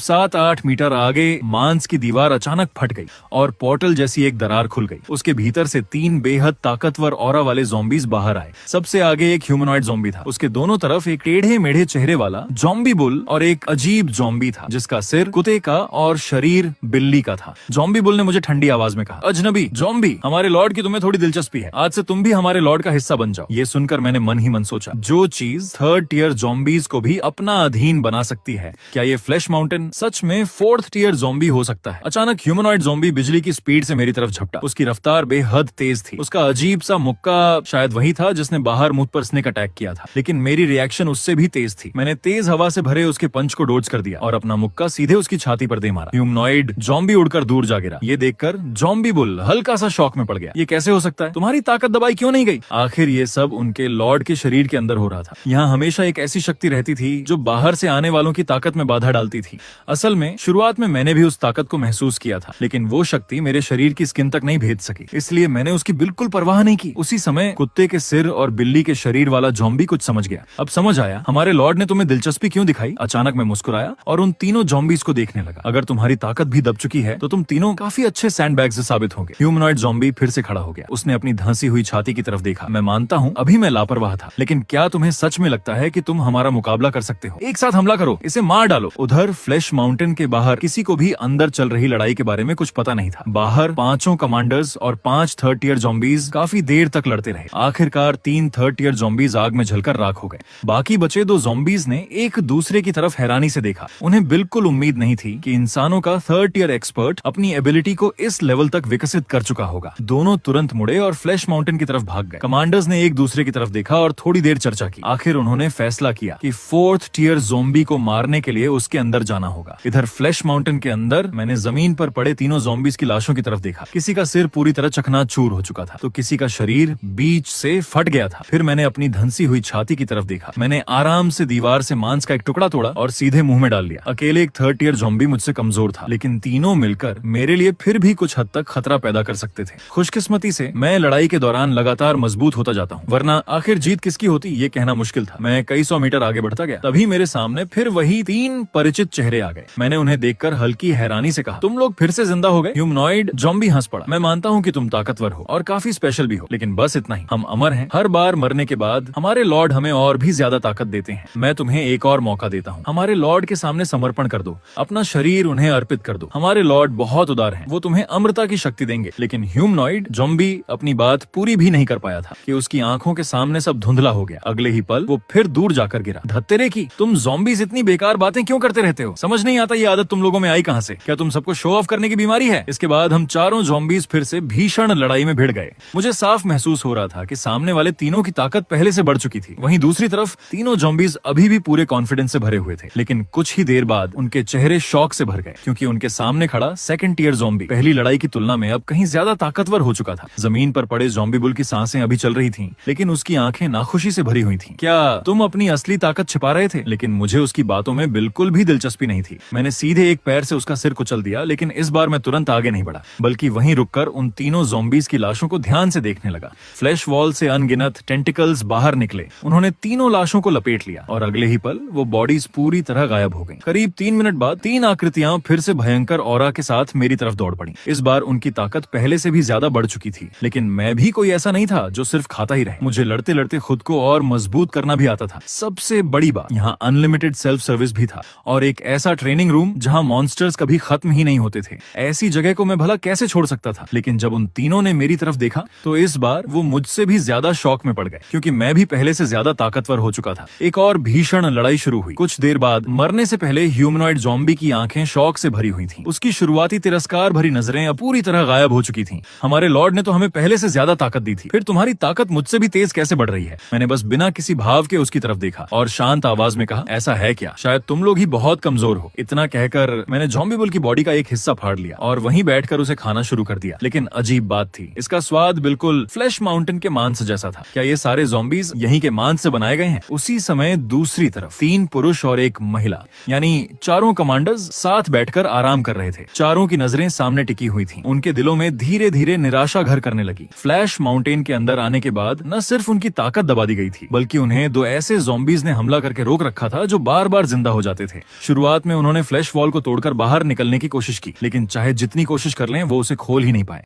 7-8 मीटर आगे मांस की दीवार अचानक फट गई और पोर्टल जैसी एक दरार खुल गई। उसके भीतर से 3 बेहद ताकतवर ऑरा वाले ज़ॉम्बीज बाहर आए। सबसे आगे एक ह्यूमनॉइड ज़ॉम्बी था। उसके दोनों तरफ एक टेढ़े मेढ़े चेहरे वाला ज़ॉम्बी बुल और एक अजीब ज़ॉम्बी था जिसका सिर कुत्ते का और शरीर बिल्ली का था। ज़ॉम्बी बुल ने मुझे ठंडी आवाज में कहा, अजनबी ज़ॉम्बी, हमारे लॉर्ड की तुम्हें थोड़ी दिलचस्पी है। आज से तुम भी हमारे लॉर्ड का हिस्सा बन जाओ। ये सुनकर मैंने मन ही मन सोचा, जो चीज 3rd टियर ज़ॉम्बीज को भी अपना अधीन बना सकती है, क्या ये फ्लैश माउंटेन सच में 4th टियर ज़ॉम्बी हो सकता है? अचानक ह्यूमनॉइड ज़ॉम्बी बिजली की स्पीड से मेरी तरफ झपटा। उसकी रफ्तार बेहद तेज थी। उसका अजीब सा मुक्का शायद वही था जिसने बाहर मुझ पर स्नेक अटैक किया था, लेकिन मेरी रिएक्शन उससे भी तेज थी। मैंने तेज हवा से भरे उसके पंच को डोज कर दिया और अपना मुक्का सीधे उसकी छाती पर दे मारा। ह्यूमनॉइड ज़ॉम्बी उड़कर दूर जा गिरा। ये देखकर ज़ॉम्बी बुल हल्का सा शॉक में पड़ गया। ये कैसे हो सकता है? तुम्हारी ताकत दबाई क्यों नहीं गई? आखिर ये सब उनके लॉर्ड के शरीर के अंदर हो रहा था। यहाँ हमेशा एक ऐसी शक्ति रहती थी जो बाहर से आने वालों की ताकत में बाधा डालती थी। असल में शुरुआत में मैंने भी उस ताकत को महसूस किया था, लेकिन वो शक्ति मेरे शरीर की स्किन तक नहीं भेज सकी, इसलिए मैंने उसकी बिल्कुल परवाह नहीं की। उसी समय कुत्ते के सिर और बिल्ली के शरीर वाला ज़ॉम्बी कुछ समझ गया। अब समझ आया हमारे लॉर्ड ने तुम्हें दिलचस्पी क्यों दिखाई। अचानक मैं मुस्कुराया और उन तीनों ज़ॉम्बीज को देखने लगा। अगर तुम्हारी ताकत भी दब चुकी है तो तुम तीनों काफी अच्छे सैंडबैग्स साबित होंगे। ह्यूमनॉइड ज़ॉम्बी फिर से खड़ा हो गया। उसने अपनी धंसी हुई छाती की तरफ देखा। मैं मानता हूँ अभी मैं लापरवाह था, लेकिन क्या तुम्हें सच में लगता है कि तुम हमारा मुकाबला कर सकते हो? एक साथ हमला करो, इसे मार डालो। उधर फ्लैश माउंटेन के बाहर किसी को भी अंदर चल रही लड़ाई के बारे में कुछ पता नहीं था। बाहर 5 कमांडर्स और 5 3rd टियर ज़ॉम्बीज काफी देर तक लड़ते रहे। आखिरकार 3 3rd टियर ज़ॉम्बीज आग में जलकर राख हो गए। बाकी बचे 2 ज़ॉम्बीज ने एक दूसरे की तरफ हैरानी से देखा। उन्हें बिल्कुल उम्मीद नहीं थी कि इंसानों का 3rd टियर एक्सपर्ट अपनी एबिलिटी को इस लेवल तक विकसित कर चुका होगा। दोनों तुरंत मुड़े और फ्लैश माउंटेन की तरफ भाग गए। कमांडर्स ने एक दूसरे की तरफ देखा और थोड़ी देर चर्चा की। आखिर उन्होंने फैसला किया कि 4th टियर ज़ॉम्बी को मारने के लिए उसके अंदर जाना होगा। इधर फ्लैश माउंटेन के अंदर मैंने जमीन पर पड़े तीनों ज़ॉम्बीज की लाशों की तरफ देखा। किसी का सिर पूरी तरह चकनाचूर हो चुका था तो किसी का शरीर बीच से फट गया था। फिर मैंने अपनी धंसी हुई छाती की तरफ देखा। मैंने मैंने आराम से दीवार से मांस का एक टुकड़ा तोड़ा और सीधे मुंह में डाल लिया। अकेले एक 3rd टियर ज़ॉम्बी मुझसे कमजोर था, लेकिन तीनों मिलकर मेरे लिए फिर भी कुछ हद तक खतरा पैदा कर सकते थे। खुशकिस्मती से मैं लड़ाई के दौरान लगातार मजबूत होता जाता हूँ, वरना आखिर जीत किसकी होती ये कहना मुश्किल था। मैं कई 100 मीटर आगे बढ़ता गया, तभी मेरे सामने फिर वही 3 परिचित चेहरे आ गए। मैंने उन्हें देखकर हल्की हैरानी से कहा, तुम लोग फिर से जिंदा हो गए? ह्यूमनॉइड ज़ॉम्बी हंस पड़ा। मैं मानता हूँ कि तुम ताकतवर हो और काफी स्पेशल भी हो, लेकिन बस इतना ही, हम अमर हैं। हर बार मरने के बाद हमारे लॉर्ड हमें और भी ज्यादा ताकत देते हैं। मैं तुम्हें एक और मौका देता हूँ, हमारे लॉर्ड के सामने समर्पण कर दो, अपना शरीर उन्हें अर्पित कर दो। हमारे लॉर्ड बहुत उदार हैं, वो तुम्हें अमरता की शक्ति देंगे। लेकिन ह्यूमनॉइड ज़ॉम्बी अपनी बात पूरी भी नहीं कर पाया था कि उसकी आंखों के सामने सब धुंधला हो गया। अगले ही पल वो फिर दूर जाकर गिरा। धत्तेरे की, तुम ज़ॉम्बीज़ इतनी बेकार बातें क्यों करते रहते हो? समझ नहीं आता ये आदत तुम लोगों में आई कहां से? क्या तुम सबको शो ऑफ करने की बीमारी है? इसके बाद हम चारों ज़ॉम्बीज़ फिर से भीषण लड़ाई में भिड़ गए। मुझे साफ महसूस हो रहा था कि सामने वाले तीनों की ताकत पहले से बढ़ चुकी थी। वहीं दूसरी तरफ तीनों ज़ॉम्बीज़ अभी भी पूरे कॉन्फिडेंस से भरे हुए थे, लेकिन कुछ ही देर बाद उनके चेहरे शौक से भर गए, क्योंकि उनके सामने खड़ा 2nd टियर ज़ॉम्बी पहली लड़ाई की तुलना में अब कहीं ज्यादा ताकतवर हो चुका था। जमीन पर पड़े ज़ॉम्बी बुल की सांसें अभी चल रही थीं, लेकिन उसकी आंखें नाखुशी से भरी हुई थीं। क्या तुम अपनी असली ताकत छिपा रहे थे? लेकिन मुझे उसकी बातों में बिल्कुल भी दिलचस्पी नहीं थी। मैंने सीधे एक पैर से उसका सिर कुचल दिया, लेकिन इस बार मैं तुरंत आगे नहीं बढ़ा, बल्कि वहीं रुककर उन तीनों ज़ॉम्बीज़ की लाशों को ध्यान से देखने लगा। फ्लैश वॉल से अनगिनत टेंटिकल्स बाहर निकले, उन्होंने तीनों लाशों को लपेट लिया और अगले ही पल वो बॉडीज पूरी तरह गायब हो गई। करीब 3 मिनट बाद 3 आकृतियां फिर से भयंकर ऑरा के साथ मेरी तरफ दौड़ पड़ी। इस बार उनकी ताकत पहले से भी ज्यादा बढ़ चुकी थी, लेकिन मैं भी कोई ऐसा नहीं था जो सिर्फ खाता ही रहे। मुझे लड़ते लड़ते खुद को और मजबूत करना भी आता था। सबसे बड़ी बात, यहाँ अनलिमिटेड सेल्फ सर्विस भी था और एक ऐसा ट्रेनिंग रूम जहाँ मॉन्स्टर्स कभी खत्म ही नहीं होते थे। ऐसी जगह को मैं भला कैसे छोड़ सकता था? लेकिन जब उन तीनों ने मेरी तरफ देखा तो इस बार वो मुझसे भी ज्यादा शौक में पड़ गए, क्योंकि मैं भी पहले से ज्यादा ताकतवर हो चुका था। एक और भीषण लड़ाई शुरू हुई। कुछ देर बाद मरने से पहले ह्यूमनॉइड ज़ॉम्बी की आंखें शौक से भरी हुई थीं। उसकी शुरुआती तिरस्कार भरी नजरें अब पूरी तरह गायब हो चुकी थीं। हमारे लॉर्ड ने तो हमें पहले से ज्यादा ताकत दी थी, फिर तुम्हारी ताकत मुझसे भी तेज कैसे बढ़ रही है? मैंने बस बिना किसी भाव के उसकी तरफ देखा और शांत आवाज में कहा, ऐसा है क्या? शायद तुम लोग ही बहुत कमजोर हो। इतना कहकर मैंने ज़ॉम्बी बुल की बॉडी का एक हिस्सा फाड़ लिया और वहीं बैठकर उसे खाना शुरू कर दिया। लेकिन अजीब बात थी, इसका स्वाद बिल्कुल फ्लैश माउंटेन के मांस जैसा था। क्या ये सारे ज़ॉम्बीज़ यहीं के मांस से बनाए गए हैं? उसी समय दूसरी तरफ 3 पुरुष और एक महिला, यानी चारों कमांडर्स साथ बैठकर आराम कर रहे थे। चारों की नजरें सामने टिकी हुई थीं। उनके दिलों में धीरे धीरे निराशा घर करने लगी। फ्लैश माउंटेन के अंदर आने के बाद न सिर्फ उनकी ताकत दबा दी गई थी, बल्कि उन्हें 2 ऐसे ज़ॉम्बीज़ ने हमला करके रोक रखा था जो बार बार जिंदा हो जाते थे। शुरुआत में उन्होंने फ्लैश वॉल को तोड़कर बाहर निकलने की कोशिश की, लेकिन चाहे जितनी कोशिश कर लें वो उसे खोल ही नहीं पाए।